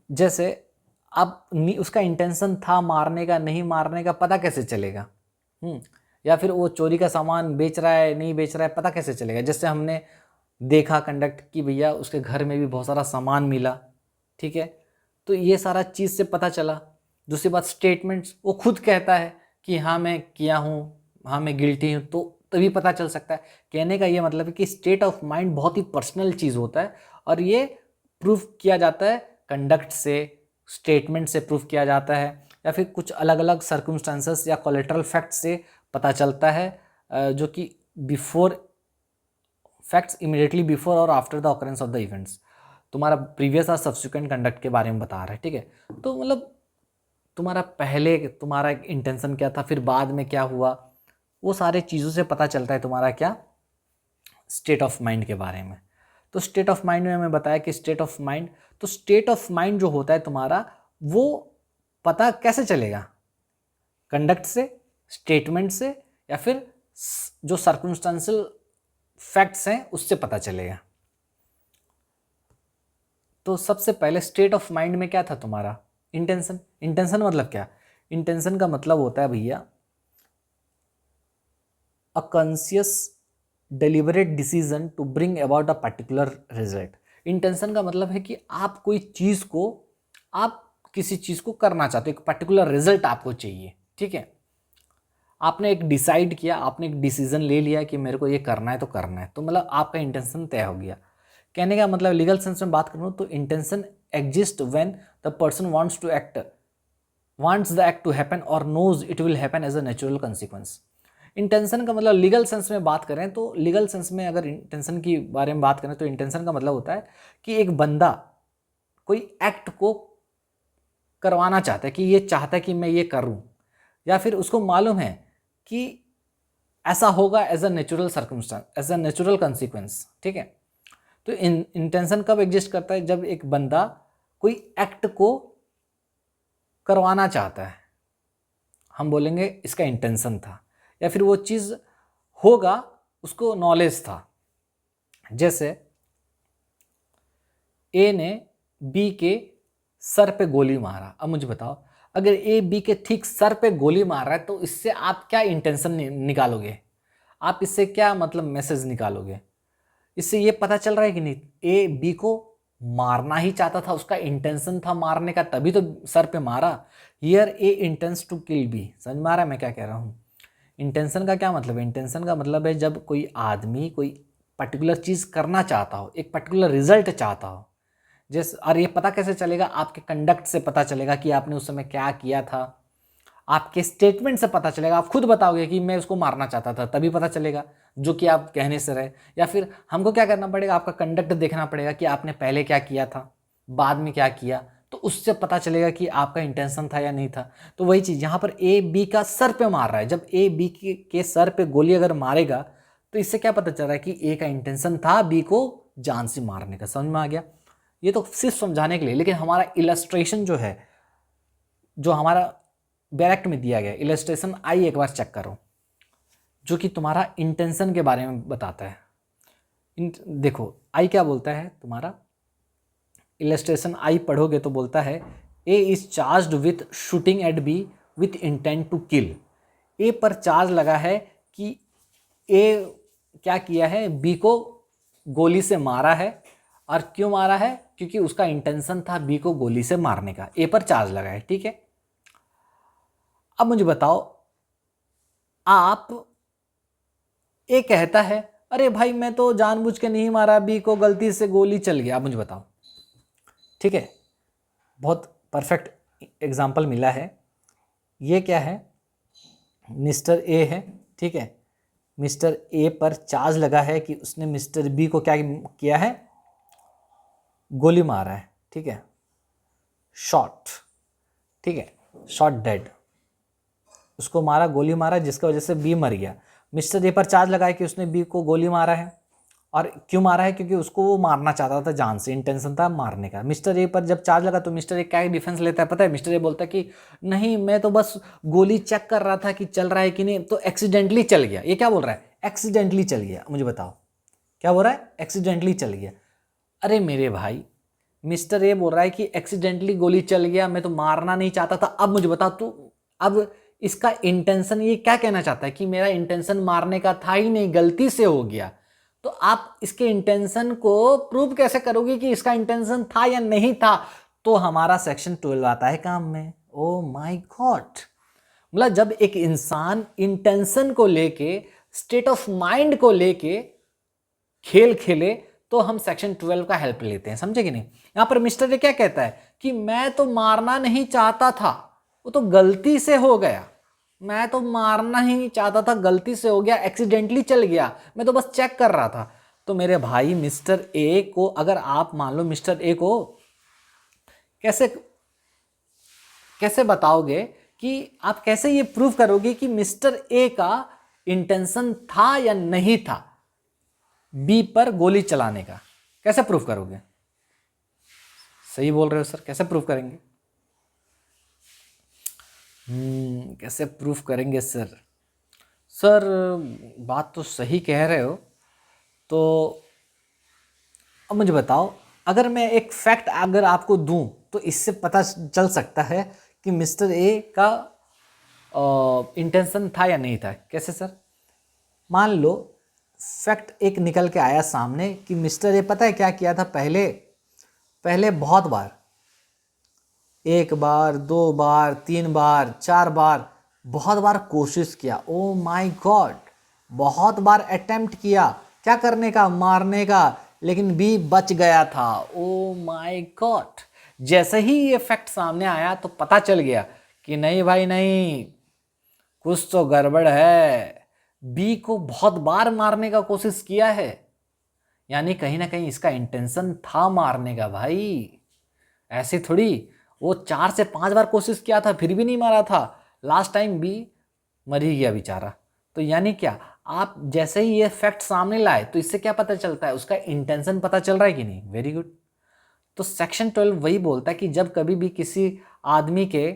जैसे आप उसका इंटेंशन था मारने का, नहीं मारने का, पता कैसे चलेगा? या फिर वो चोरी का सामान बेच रहा है, नहीं बेच रहा है, पता कैसे चलेगा? जैसे हमने देखा कंडक्ट कि भैया उसके घर में भी बहुत सारा सामान मिला, ठीक है, तो ये सारा चीज़ से पता चला। दूसरी बात स्टेटमेंट्स, वो खुद कहता है कि हाँ मैं किया हूँ, हाँ मैं गिल्टी हूँ, तो तभी पता चल सकता है। कहने का ये मतलब है कि स्टेट ऑफ माइंड बहुत ही पर्सनल चीज़ होता है और ये प्रूफ किया जाता है कंडक्ट से, स्टेटमेंट से प्रूफ किया जाता है, या फिर कुछ अलग अलग सर्कमस्टांसेस या कोलेटरल फैक्ट से पता चलता है, जो कि बिफोर फैक्ट्स इमीडिएटली बिफोर और after the occurrence of the events. तुम्हारा प्रीवियस और सब्सिक्वेंट कंडक्ट के बारे में बता रहा है, ठीक है। तो मतलब तुम्हारा पहले तुम्हारा इंटेंशन क्या था, फिर बाद में क्या हुआ, वो सारे चीज़ों से पता चलता है तुम्हारा क्या, स्टेट ऑफ माइंड के बारे में। तो स्टेट ऑफ माइंड में हमें बताया कि स्टेट ऑफ माइंड, तो स्टेट ऑफ माइंड जो होता है तुम्हारा, वो पता कैसे चलेगा? कंडक्ट से, स्टेटमेंट से, या फिर जो सर्कमस्टेंशियल फैक्ट्स हैं उससे पता चलेगा। तो सबसे पहले स्टेट ऑफ माइंड में क्या था तुम्हारा? इंटेंशन। इंटेंशन मतलब क्या? इंटेंशन का मतलब होता है भैया a conscious deliberate decision to bring about a particular result. Intention का मतलब है कि आप कोई चीज़ को, आप किसी चीज़ को करना चाहते हो, एक पर्टिकुलर रिजल्ट आपको चाहिए, ठीक है। आपने एक डिसाइड किया, आपने एक डिसीजन ले लिया कि मेरे को ये करना है तो करना है, तो मतलब आपका इंटेंशन तय हो गया। कहने का मतलब लीगल सेंस में बात करूँ तो intention exist when the person wants the act to happen और knows it will happen as a natural consequence. Intention का मतलब लीगल सेंस में बात करें तो, लीगल सेंस में अगर इंटेंशन की बारे में बात करें तो इंटेंशन का मतलब होता है कि एक बंदा कोई एक्ट को करवाना चाहता है, कि ये चाहता है कि मैं ये करूं, या फिर उसको मालूम है कि ऐसा होगा as a natural circumstance, as a natural consequence, ठीक है। तो इंटेंशन कब एग्जिस्ट करता है? जब एक बंदा कोई एक्ट को करवाना चाहता है, हम बोलेंगे इसका इंटेंशन था, या फिर वो चीज़ होगा उसको नॉलेज था। जैसे ए ने बी के सर पे गोली मारा। अब मुझे बताओ, अगर ए बी के ठीक सर पे गोली मार रहा है तो इससे आप क्या इंटेंशन निकालोगे? आप इससे क्या मतलब मैसेज निकालोगे? इससे ये पता चल रहा है कि नहीं ए बी को मारना ही चाहता था, उसका इंटेंशन था मारने का, तभी तो सर पे मारा। Here A intends to kill B. समझ में आ रहा है मैं क्या कह रहा हूँ? इंटेंशन का क्या मतलब है? इंटेंशन का मतलब है जब कोई आदमी कोई पर्टिकुलर चीज़ करना चाहता हो, एक पर्टिकुलर रिजल्ट चाहता हो। जैसे, और ये पता कैसे चलेगा? आपके कंडक्ट से पता चलेगा कि आपने उस समय क्या किया था, आपके स्टेटमेंट से पता चलेगा। आप खुद बताओगे कि मैं उसको मारना चाहता था, तभी पता चलेगा, जो कि आप कहने से रहे। या फिर हमको क्या करना पड़ेगा? आपका कंडक्ट देखना पड़ेगा कि आपने पहले क्या किया था, बाद में क्या किया, तो उससे पता चलेगा कि आपका इंटेंशन था या नहीं था। तो वही चीज़ यहाँ पर ए बी का सर पे मार रहा है। जब ए बी के सर पे गोली अगर मारेगा तो इससे क्या पता चल रहा है कि ए का इंटेंशन था बी को जान से मारने का। समझ में आ गया? ये तो सिर्फ समझाने के लिए, लेकिन हमारा इलस्ट्रेशन जो है, जो हमारा डायरेक्ट में दिया गया इलस्ट्रेशन, आई एक बार चेक करो, जो कि तुम्हारा इंटेंशन के बारे में बताता है। देखो आई क्या बोलता है तुम्हारा, इलस्ट्रेशन आई पढ़ोगे तो बोलता है A is charged with shooting at B with intent to kill. A पर चार्ज लगा है कि ए क्या किया है, बी को गोली से मारा है। और क्यों मारा है? क्योंकि उसका इंटेंशन था बी को गोली से मारने का। ए पर चार्ज लगा है, ठीक है। अब मुझे बताओ, आप, ए कहता है अरे भाई मैं तो जानबूझ के नहीं मारा, बी को गलती से गोली चल गया। अब मुझे बताओ, ठीक है, बहुत परफेक्ट एग्जाम्पल मिला है। ये क्या है? मिस्टर ए है, ठीक है, मिस्टर ए पर चार्ज लगा है कि उसने मिस्टर बी को क्या किया है, गोली मारा है, ठीक है, शॉट, ठीक है, शॉट डेड, उसको मारा, गोली मारा, जिसकी वजह से बी मर गया। मिस्टर ए पर चार्ज लगा है कि उसने बी को गोली मारा है, और क्यों मारा है, क्योंकि उसको वो मारना चाहता था जान से, इंटेंशन था मारने का। मिस्टर ए पर जब चार्ज लगा तो मिस्टर ए क्या डिफेंस लेता है पता है, मिस्टर ए बोलता है कि नहीं मैं तो बस गोली चेक कर रहा था कि चल रहा है कि नहीं, तो एक्सीडेंटली चल गया। ये क्या बोल रहा है, एक्सीडेंटली चल गया। मुझे बताओ क्या बोल रहा है, एक्सीडेंटली चल गया। अरे मेरे भाई, मिस्टर ए बोल रहा है कि एक्सीडेंटली गोली चल गया, मैं तो मारना नहीं चाहता था। अब मुझे बता तू, अब इसका इंटेंशन ये क्या कहना चाहता है कि मेरा इंटेंशन मारने का था ही नहीं, गलती से हो गया। तो आप इसके इंटेंशन को प्रूव कैसे करोगे कि इसका इंटेंशन था या नहीं था? तो हमारा सेक्शन 12 आता है काम में। ओ माय गॉड, मतलब जब एक इंसान इंटेंशन को लेके, स्टेट ऑफ माइंड को लेके खेल खेले तो हम सेक्शन 12 का हेल्प लेते हैं, समझे कि नहीं। यहां पर मिस्टर ए क्या कहता है कि मैं तो मारना नहीं चाहता था, वो तो गलती से हो गया, मैं तो मारना ही नहीं चाहता था, गलती से हो गया, एक्सीडेंटली चल गया, मैं तो बस चेक कर रहा था। तो मेरे भाई मिस्टर ए को, अगर आप मान लो मिस्टर ए को कैसे कैसे बताओगे कि आप कैसे ये प्रूव करोगे कि मिस्टर ए का इंटेंशन था या नहीं था बी पर गोली चलाने का, कैसे प्रूव करोगे? सही बोल रहे हो सर, कैसे प्रूव करेंगे? कैसे प्रूफ करेंगे सर? सर बात तो सही कह रहे हो। तो अब मुझे बताओ, अगर मैं एक फैक्ट अगर आपको दूं तो इससे पता चल सकता है कि मिस्टर ए का इंटेंशन था या नहीं था। कैसे सर? मान लो फैक्ट एक निकल के आया सामने कि मिस्टर ए पता है क्या किया था, पहले बहुत बार, 1 बार 2 बार 3 बार 4 बार, बहुत बार कोशिश किया। ओ माय गॉड, बहुत बार अटेम्प्ट किया क्या करने का, मारने का, लेकिन बी बच गया था। ओ माय गॉड, जैसे ही ये फैक्ट सामने आया तो पता चल गया कि नहीं भाई नहीं, कुछ तो गड़बड़ है, बी को बहुत बार मारने का कोशिश किया है, यानी कहीं ना कहीं इसका इंटेंशन था मारने का। भाई ऐसे थोड़ी, वो 4 से 5 बार कोशिश किया था फिर भी नहीं मारा था, लास्ट टाइम भी मर ही गया बेचारा। तो यानी क्या, आप जैसे ही ये फैक्ट सामने लाए तो इससे क्या पता चलता है, उसका इंटेंशन पता चल रहा है कि नहीं। Very good. तो सेक्शन 12 वही बोलता है कि जब कभी भी किसी आदमी के,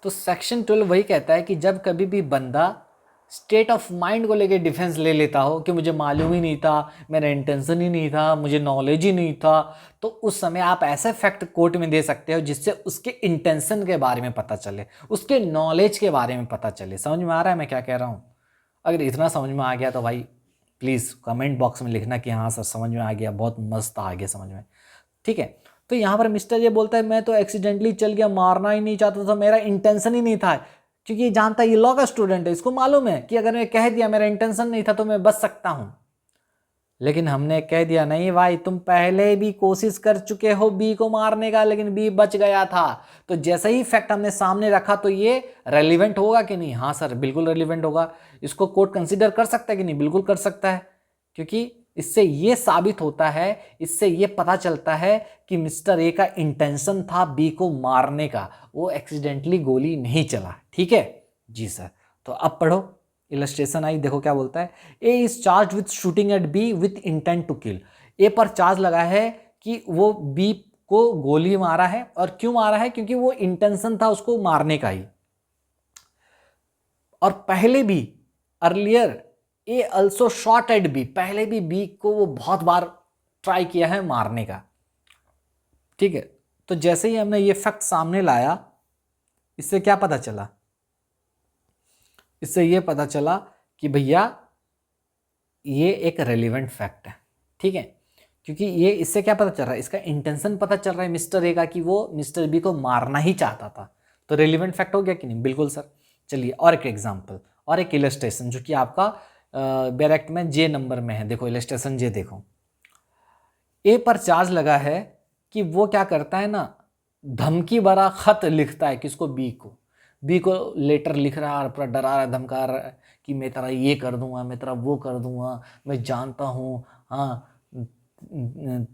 तो सेक्शन 12 वही कहता है कि जब कभी भी बंदा स्टेट ऑफ माइंड को लेके डिफेंस ले लेता हो कि मुझे मालूम ही नहीं था, मेरा इंटेंशन ही नहीं था, मुझे नॉलेज ही नहीं था, तो उस समय आप ऐसे फैक्ट कोर्ट में दे सकते हो जिससे उसके इंटेंशन के बारे में पता चले, उसके नॉलेज के बारे में पता चले। समझ में आ रहा है मैं क्या कह रहा हूँ? अगर इतना समझ में आ गया तो भाई प्लीज़ कमेंट बॉक्स में लिखना कि हाँ सर समझ में आ गया, बहुत मस्त आ गया समझ में, ठीक है। तो यहाँ पर मिस्टर ये बोलता है मैं तो एक्सीडेंटली चल गया, मारना ही नहीं चाहता था, मेरा इंटेंशन ही नहीं था, क्योंकि ये जानता है, ये लॉ का स्टूडेंट है, इसको मालूम है कि अगर मैं कह दिया मेरा इंटेंशन नहीं था तो मैं बच सकता हूं। लेकिन हमने कह दिया नहीं भाई, तुम पहले भी कोशिश कर चुके हो बी को मारने का, लेकिन बी बच गया था। तो जैसे ही फैक्ट हमने सामने रखा तो ये रेलिवेंट होगा कि नहीं? हाँ सर बिल्कुल रेलिवेंट होगा। इसको कोर्ट कंसीडर कर सकता है कि नहीं? बिल्कुल कर सकता है, क्योंकि इससे ये साबित होता है, इससे ये पता चलता है कि मिस्टर ए का इंटेंशन था बी को मारने का, वो एक्सीडेंटली गोली नहीं चला। ठीक है जी सर। तो अब पढ़ो, इलस्ट्रेशन आई, देखो क्या बोलता है। A is charge with shooting at B with intent to kill. A पर चार्ज लगा है कि वो बी को गोली मारा है, और क्यों मारा है? क्योंकि वो इंटेंशन था उसको मारने का ही। और पहले भी earlier A also shot at B, पहले भी बी को वो बहुत बार ट्राई किया है मारने का। ठीक है, तो जैसे ही हमने ये फैक्ट सामने लाया, इससे क्या पता चला? इससे ये पता चला कि भैया ये एक रेलिवेंट फैक्ट है। ठीक है, क्योंकि ये इससे क्या पता चल रहा है, इसका इंटेंशन पता चल रहा है मिस्टर ए का कि वो मिस्टर बी को मारना ही चाहता था। तो रेलिवेंट फैक्ट हो गया कि नहीं? बिल्कुल सर। चलिए और एक एग्जांपल और एक इलस्ट्रेशन जो कि आपका डायरेक्ट में जे नंबर में है। देखो इलस्ट्रेशन जे देखो। ए पर चार्ज लगा है कि वो क्या करता है ना, धमकी भरा खत लिखता है किसको? बी को। बी को लेटर लिख रहा है और पूरा डरा रहा है, धमका रहा है कि मैं तेरा ये कर दूंगा, मैं तेरा वो कर दूंगा, मैं जानता हूँ, हाँ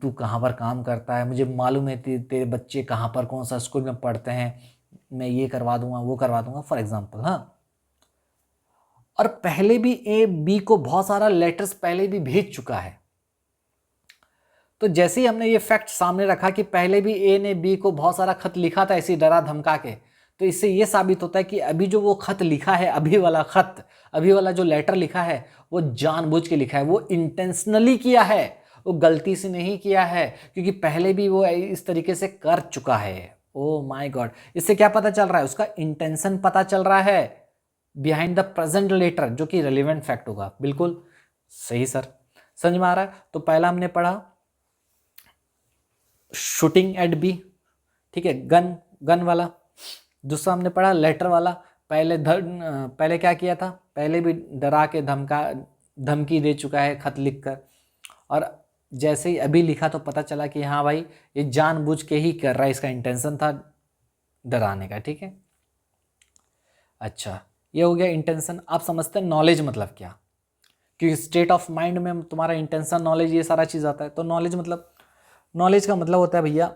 तू कहाँ पर काम करता है, मुझे मालूम है तेरे बच्चे कहाँ पर कौन सा स्कूल में पढ़ते हैं, मैं ये करवा दूंगा वो करवा दूंगा, फॉर एग्जाम्पल। हाँ, और पहले भी ए बी को बहुत सारा लेटर्स पहले भी भेज चुका है। तो जैसे ही हमने ये फैक्ट सामने रखा कि पहले भी ए ने बी को बहुत सारा खत लिखा था ऐसी डरा धमका के, तो इससे ये साबित होता है कि अभी जो वो खत लिखा है, अभी वाला खत, अभी वाला जो लेटर लिखा है, वो जानबूझ के लिखा है, वो इंटेंशनली किया है, वो गलती से नहीं किया है, क्योंकि पहले भी वो इस तरीके से कर चुका है। ओ माय गॉड, इससे क्या पता चल रहा है? उसका इंटेंशन पता चल रहा है बिहाइंड द प्रेजेंट लेटर, जो कि रेलिवेंट फैक्ट होगा। बिल्कुल सही सर, समझ में आ रहा है। तो पहला हमने पढ़ा शूटिंग एट बी, ठीक है, गन वाला। दूसरा हमने पढ़ा लेटर वाला, पहले क्या किया था, पहले भी डरा के धमकी दे चुका है खत लिखकर, और जैसे ही अभी लिखा तो पता चला कि हाँ भाई ये जानबूझ के ही कर रहा है, इसका इंटेंशन था डराने का। ठीक है, अच्छा ये हो गया इंटेंशन। आप समझते हैं नॉलेज मतलब क्या, क्योंकि स्टेट ऑफ माइंड में तुम्हारा इंटेंशन, नॉलेज, ये सारा चीज़ आता है। तो नॉलेज का मतलब होता है भैया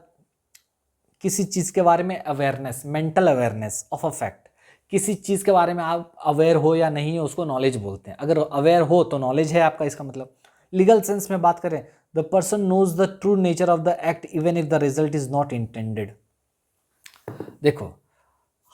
किसी चीज़ के बारे में awareness, mental awareness of a fact. किसी चीज़ के बारे में आप अवेयर हो या नहीं हो, उसको नॉलेज बोलते हैं। अगर अवेयर हो तो नॉलेज है आपका, इसका मतलब। लीगल सेंस में बात करें, the person knows the true nature of the act even if the result is not intended. देखो,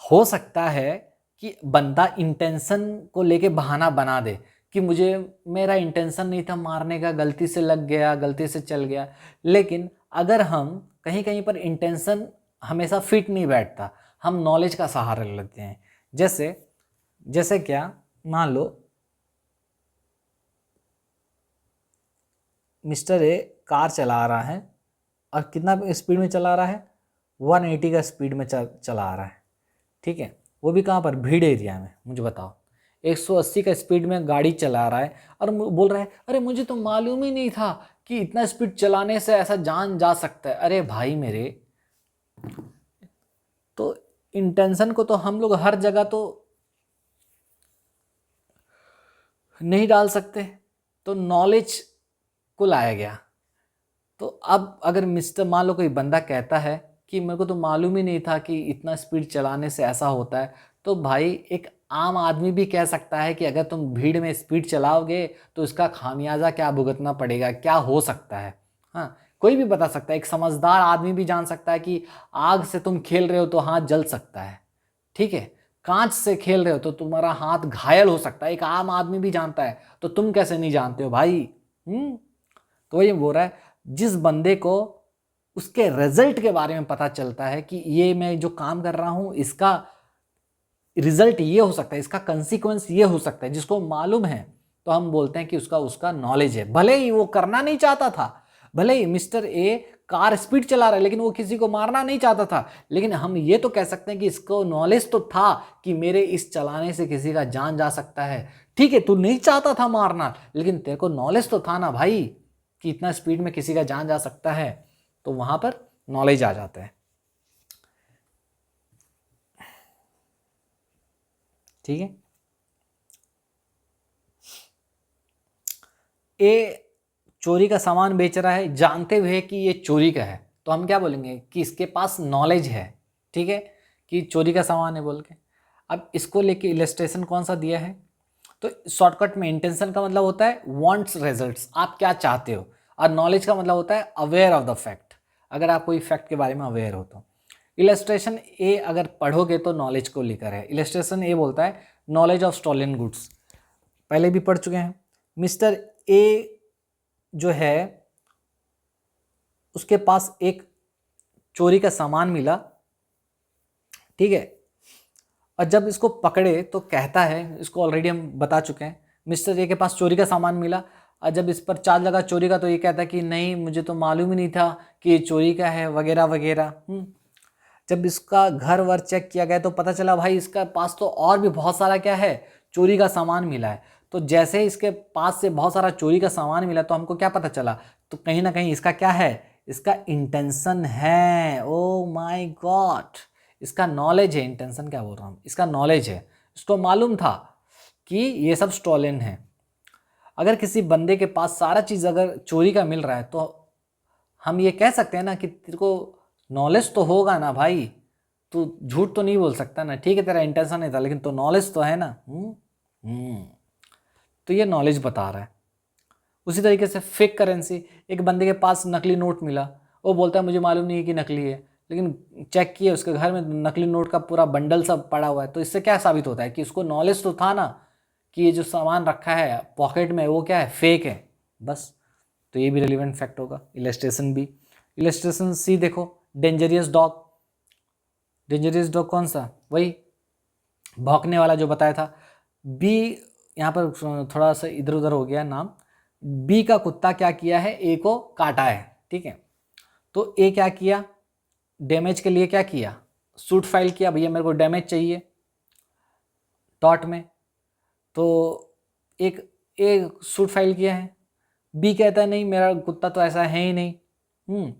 हो सकता है कि बंदा इंटेंशन को लेके बहाना बना दे कि मेरा इंटेंशन नहीं था मारने का, गलती से लग गया, गलती से चल गया। लेकिन अगर हम कहीं कहीं पर इंटेंशन हमेशा फिट नहीं बैठता, हम नॉलेज का सहारा लेते हैं। जैसे क्या, मान लो मिस्टर ए कार चला रहा है, और कितना स्पीड में चला रहा है, 180 का स्पीड में चला रहा है। ठीक है, वो भी कहाँ पर, भीड़ एरिया में। मुझे बताओ, 180 का स्पीड में गाड़ी चला रहा है और बोल रहा है अरे मुझे तो मालूम ही नहीं था कि इतना स्पीड चलाने से ऐसा जान जा सकता है। अरे भाई मेरे, तो इंटेंशन को तो हम लोग हर जगह तो नहीं डाल सकते, तो नॉलेज को लाया गया। तो अब अगर मान लो कोई बंदा कहता है कि मेरे को तो मालूम ही नहीं था कि इतना स्पीड चलाने से ऐसा होता है, तो भाई एक आम आदमी भी कह सकता है कि अगर तुम भीड़ में स्पीड चलाओगे तो इसका खामियाजा क्या भुगतना पड़ेगा, क्या हो सकता है। हाँ, कोई भी बता सकता है, एक समझदार आदमी भी जान सकता है कि आग से तुम खेल रहे हो तो हाथ जल सकता है। ठीक है, कांच से खेल रहे हो तो तुम्हारा हाथ घायल हो सकता है, एक आम आदमी भी जानता है, तो तुम कैसे नहीं जानते हो भाई। तो ये बोल रहा है, जिस बंदे को उसके रिजल्ट के बारे में पता चलता है कि ये मैं जो काम कर रहा हूं इसका रिजल्ट ये हो सकता है, इसका कंसीक्वेंस ये हो सकता है, जिसको मालूम है, तो हम बोलते हैं कि उसका नॉलेज है। भले ही वो करना नहीं चाहता था, भले ही मिस्टर ए कार स्पीड चला रहा है लेकिन वो किसी को मारना नहीं चाहता था, लेकिन हम ये तो कह सकते हैं कि इसको नॉलेज तो था कि मेरे इस चलाने से किसी का जान जा सकता है। ठीक है, तू नहीं चाहता था मारना, लेकिन तेरे को नॉलेज तो था ना भाई कि इतना स्पीड में किसी का जान जा सकता है, तो वहां पर नॉलेज आ जाता है। ठीक है, ए चोरी का सामान बेच रहा है जानते हुए कि ये चोरी का है, तो हम क्या बोलेंगे कि इसके पास नॉलेज है। ठीक है, कि चोरी का सामान है बोल के। अब इसको लेके इलस्ट्रेशन कौन सा दिया है, तो शॉर्टकट में इंटेंशन का मतलब होता है वांट्स रिजल्ट्स, आप क्या चाहते हो, और नॉलेज का मतलब होता है अवेयर ऑफ द फैक्ट, अगर आप कोई फैक्ट के बारे में अवेयर हो तो। इलस्ट्रेशन ए अगर पढ़ोगे तो नॉलेज को लेकर है। इलस्ट्रेशन ए बोलता है नॉलेज ऑफ स्टॉलन गुड्स, पहले भी पढ़ चुके हैं। मिस्टर ए जो है उसके पास एक चोरी का सामान मिला, ठीक है, और जब इसको पकड़े तो कहता है, इसको ऑलरेडी हम बता चुके हैं, मिस्टर ए के पास चोरी का सामान मिला, और जब इस पर चार्ज लगा चोरी का तो ये कहता है कि नहीं मुझे तो मालूम ही नहीं था कि ये चोरी का है, वगैरह वगैरह। जब इसका घर वर चेक किया गया तो पता चला भाई इसका पास तो और भी बहुत सारा क्या है, चोरी का सामान मिला है। तो जैसे ही इसके पास से बहुत सारा चोरी का सामान मिला तो हमको क्या पता चला, तो कहीं ना कहीं इसका क्या है, इसका इंटेंशन है। ओ माय गॉड, इसका नॉलेज है, इंटेंशन क्या बोल रहा हूँ, इसका नॉलेज है, इसको मालूम था कि ये सब स्टॉलन है। अगर किसी बंदे के पास सारा चीज़ अगर चोरी का मिल रहा है तो हम ये कह सकते हैं ना कि तेरे को नॉलेज तो होगा ना भाई, तू झूठ तो नहीं बोल सकता ना। ठीक है तेरा इंटेंशन नहीं था लेकिन तो नॉलेज तो है ना। तो ये नॉलेज बता रहा है। उसी तरीके से फेक करेंसी, एक बंदे के पास नकली नोट मिला, वो बोलता है मुझे मालूम नहीं है कि नकली है, लेकिन चेक किए उसके घर में नकली नोट का पूरा बंडल सब पड़ा हुआ है। तो इससे क्या साबित होता है कि उसको नॉलेज तो था ना कि ये जो सामान रखा है पॉकेट में वो क्या है, फेक है बस। तो ये भी रेलिवेंट फैक्ट होगा। इलस्ट्रेशन बी, इलस्ट्रेशन सी देखो, डेंजरियस डॉग। डेंजरियस डॉग कौन सा, वही भौंकने वाला जो बताया था। बी यहाँ पर थोड़ा सा इधर उधर हो गया नाम। बी का कुत्ता क्या किया है, ए को काटा है, ठीक है। तो ए क्या किया, डैमेज के लिए क्या किया, सूट फाइल किया, भैया मेरे को डैमेज चाहिए टॉट में। तो एक सूट फाइल किया है। बी कहता है नहीं मेरा कुत्ता तो ऐसा है ही नहीं।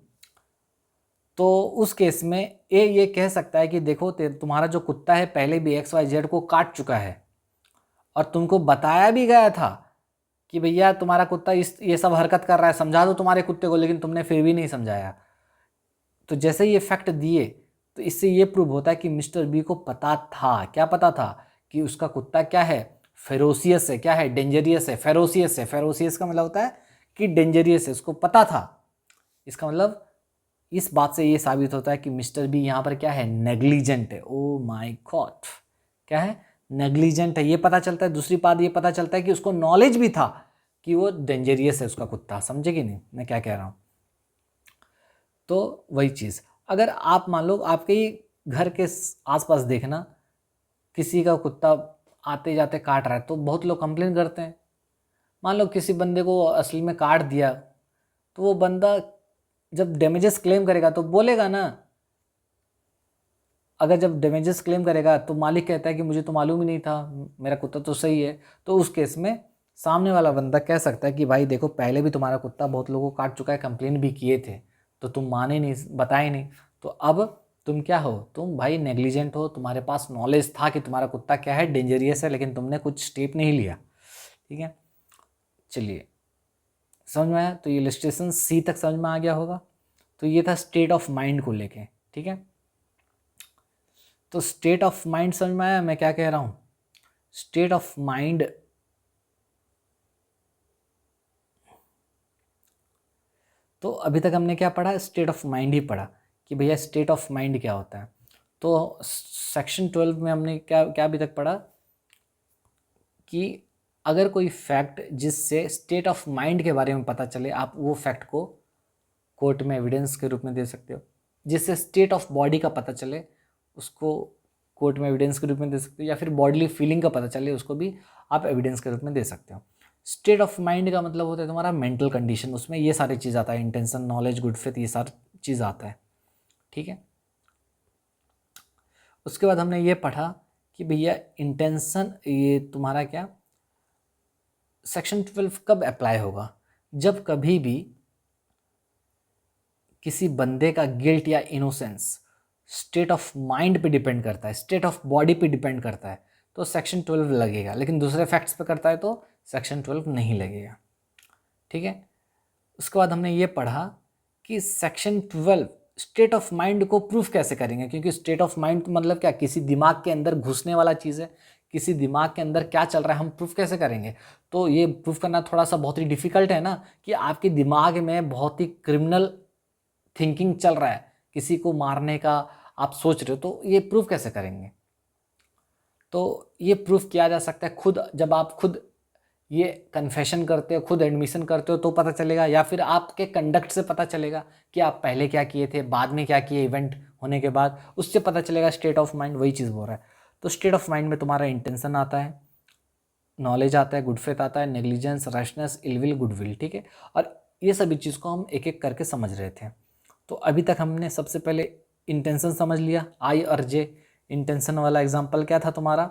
तो उस केस में ए ये कह सकता है कि देखो तुम्हारा जो कुत्ता है पहले भी XYZ को काट चुका है और तुमको बताया भी गया था कि भैया तुम्हारा कुत्ता ये सब हरकत कर रहा है, समझा दो तुम्हारे कुत्ते को, लेकिन तुमने फिर भी नहीं समझाया। तो जैसे ही ये फैक्ट दिए तो इससे ये प्रूव होता है कि मिस्टर बी को पता था, क्या पता था कि उसका कुत्ता क्या है, फेरोसियस है, क्या है, डेंजरियस है, फेरोसियस है। फेरोसियस का मतलब होता है कि डेंजरियस है, उसको पता था। इसका मतलब इस बात से ये साबित होता है कि मिस्टर बी यहाँ पर क्या है, नेग्लिजेंट है। ओ माय गॉड, क्या है, नेग्लिजेंट है। ये पता चलता है। दूसरी बात ये पता चलता है कि उसको नॉलेज भी था कि वो डेंजरियस है उसका कुत्ता। समझे कि नहीं मैं क्या कह रहा हूँ। तो वही चीज़, अगर आप मान लो आपके ही घर के आसपास देखना किसी का कुत्ता आते जाते काट रहा है तो बहुत लोग कंप्लेन करते हैं। मान लो किसी बंदे को असली में काट दिया तो वो बंदा जब डैमेजेस क्लेम करेगा तो बोलेगा ना। अगर जब डैमेजेस क्लेम करेगा तो मालिक कहता है कि मुझे तो मालूम ही नहीं था, मेरा कुत्ता तो सही है। तो उस केस में सामने वाला बंदा कह सकता है कि भाई देखो पहले भी तुम्हारा कुत्ता बहुत लोगों को काट चुका है, कंप्लेन भी किए थे, तो तुम माने नहीं, बताए नहीं। तो अब तुम क्या हो, तुम भाई नेग्लिजेंट हो। तुम्हारे पास नॉलेज था कि तुम्हारा कुत्ता क्या है, डेंजरियस है, लेकिन तुमने कुछ स्टेप नहीं लिया। ठीक है, चलिए समझ में आया। तो ये इलस्ट्रेशन सी तक समझ में आ गया होगा। तो ये था स्टेट ऑफ माइंड को लेके। ठीक है, तो स्टेट ऑफ माइंड समझ में आया मैं क्या कह रहा हूँ। स्टेट ऑफ माइंड, तो अभी तक हमने क्या पढ़ा, स्टेट ऑफ माइंड ही पढ़ा कि भैया स्टेट ऑफ माइंड क्या होता है। तो सेक्शन 12 में हमने क्या क्या अभी तक पढ़ा कि अगर कोई फैक्ट जिससे स्टेट ऑफ माइंड के बारे में पता चले, आप वो फैक्ट को कोर्ट में एविडेंस के रूप में दे सकते हो। जिससे स्टेट ऑफ बॉडी का पता चले उसको कोर्ट में एविडेंस के रूप में दे सकते हो, या फिर बॉडीली फीलिंग का पता चले उसको भी आप एविडेंस के रूप में दे सकते हो। स्टेट ऑफ माइंड का मतलब होता है तुम्हारा मेंटल कंडीशन, उसमें ये सारी चीज़ आता है, इंटेंशन, नॉलेज, गुड फेथ, ये सारी चीज़ आता है। ठीक है, उसके बाद हमने ये पढ़ा कि भैया इंटेंशन ये तुम्हारा क्या, सेक्शन 12 कब अप्लाई होगा, जब कभी भी किसी बंदे का गिल्ट या इनोसेंस स्टेट ऑफ माइंड पे डिपेंड करता है, स्टेट ऑफ बॉडी पे डिपेंड करता है, तो सेक्शन 12 लगेगा। लेकिन दूसरे फैक्ट्स पे करता है तो सेक्शन 12 नहीं लगेगा। ठीक है, उसके बाद हमने ये पढ़ा कि सेक्शन 12 स्टेट ऑफ माइंड को प्रूफ कैसे करेंगे, क्योंकि स्टेट ऑफ माइंड मतलब क्या, किसी दिमाग के अंदर घुसने वाला चीज़ है। किसी दिमाग के अंदर क्या चल रहा है हम प्रूफ कैसे करेंगे। तो ये प्रूफ करना थोड़ा सा बहुत ही डिफिकल्ट है ना, कि आपके दिमाग में बहुत ही क्रिमिनल थिंकिंग चल रहा है, किसी को मारने का आप सोच रहे हो, तो ये प्रूफ कैसे करेंगे। तो ये प्रूफ किया जा सकता है खुद, जब आप खुद ये कन्फेशन करते हो, खुद एडमिशन करते हो तो पता चलेगा, या फिर आपके कंडक्ट से पता चलेगा कि आप पहले क्या किए थे, बाद में क्या किए, इवेंट होने के बाद, उससे पता चलेगा स्टेट ऑफ माइंड। वही चीज़ बोल रहा है। तो स्टेट ऑफ माइंड में तुम्हारा इंटेंशन आता है, नॉलेज आता है, गुड फेथ आता है, नेग्लिजेंस, रैशनेस, इलविल, गुडविल। ठीक है, और ये सभी चीज़ को हम एक एक करके समझ रहे थे। तो अभी तक हमने सबसे पहले इंटेंशन समझ लिया, आई और जे। इंटेंशन वाला एग्जाम्पल क्या था तुम्हारा,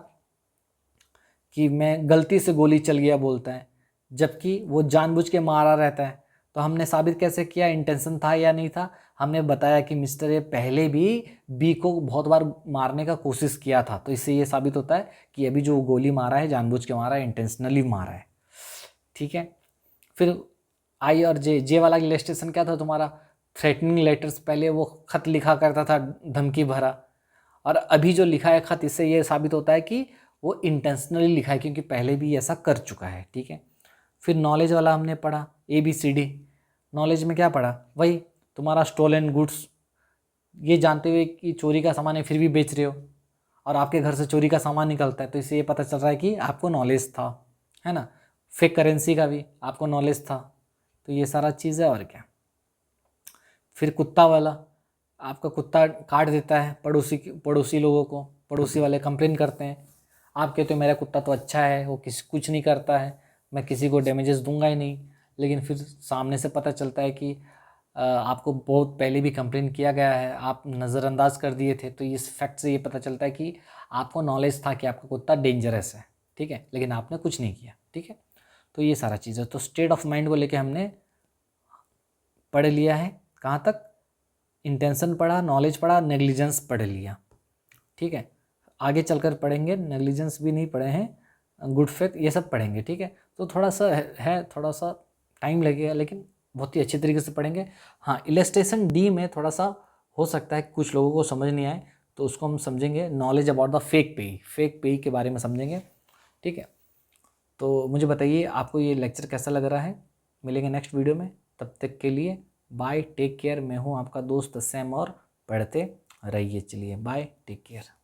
कि मैं गलती से गोली चल गया बोलता है, जबकि वो जानबूझ के मारा रहता है। तो हमने साबित कैसे किया इंटेंशन था या नहीं था? हमने बताया कि मिस्टर ए पहले भी बी को बहुत बार मारने का कोशिश किया था, तो इससे ये साबित होता है कि अभी जो गोली मारा है जानबूझ के मारा है, इंटेंशनली मारा है। ठीक है, फिर आई और जे वाला इलस्ट्रेशन क्या था तुम्हारा? थ्रेटनिंग लेटर्स, पहले वो खत लिखा करता था धमकी भरा, और अभी जो लिखा है खत, इससे ये साबित होता है कि वो इंटेंशनली लिखा है क्योंकि पहले भी ऐसा कर चुका है। ठीक है, फिर नॉलेज वाला हमने पढ़ा ABCD। नॉलेज में क्या पढ़ा? वही तुम्हारा स्टोलन गुड्स, ये जानते हुए कि चोरी का सामान है फिर भी बेच रहे हो, और आपके घर से चोरी का सामान निकलता है, तो इससे ये पता चल रहा है कि आपको नॉलेज था, है ना। फेक करेंसी का भी आपको नॉलेज था, तो ये सारा चीज़ है। और क्या, फिर कुत्ता वाला, आपका कुत्ता काट देता है पड़ोसी लोगों को, पड़ोसी वाले कंप्लेन करते हैं, आप कहते हो मेरा कुत्ता तो अच्छा है, वो कुछ नहीं करता है, मैं किसी को डैमेजेस दूंगा ही नहीं, लेकिन फिर सामने से पता चलता है कि आपको बहुत पहले भी कंप्लेन किया गया है, आप नज़रअंदाज कर दिए थे। तो इस फैक्ट से ये पता चलता है कि आपको नॉलेज था कि आपका कुत्ता डेंजरस है, ठीक है, लेकिन आपने कुछ नहीं किया। ठीक है, तो ये सारा चीज़ है। तो स्टेट ऑफ माइंड को लेके हमने पढ़ लिया है, कहाँ तक? इंटेंशन पढ़ा, नॉलेज पढ़ा, नेग्लिजेंस पढ़ लिया। ठीक है, आगे चलकर पढ़ेंगे, नेग्लिजेंस भी नहीं पढ़े हैं, गुड फेथ ये सब पढ़ेंगे। ठीक है, तो थोड़ा सा है थोड़ा सा टाइम लगेगा, लेकिन बहुत ही अच्छी तरीके से पढ़ेंगे। हाँ, इलस्ट्रेशन डी में थोड़ा सा हो सकता है कुछ लोगों को समझ नहीं आए, तो उसको हम समझेंगे नॉलेज अबाउट द फेक पेई के बारे में समझेंगे। ठीक है, तो मुझे बताइए आपको ये लेक्चर कैसा लग रहा है। मिलेंगे नेक्स्ट वीडियो में, तब तक के लिए बाय, टेक केयर। मैं हूँ आपका दोस्त सैम, और पढ़ते रहिए। चलिए बाय, टेक केयर।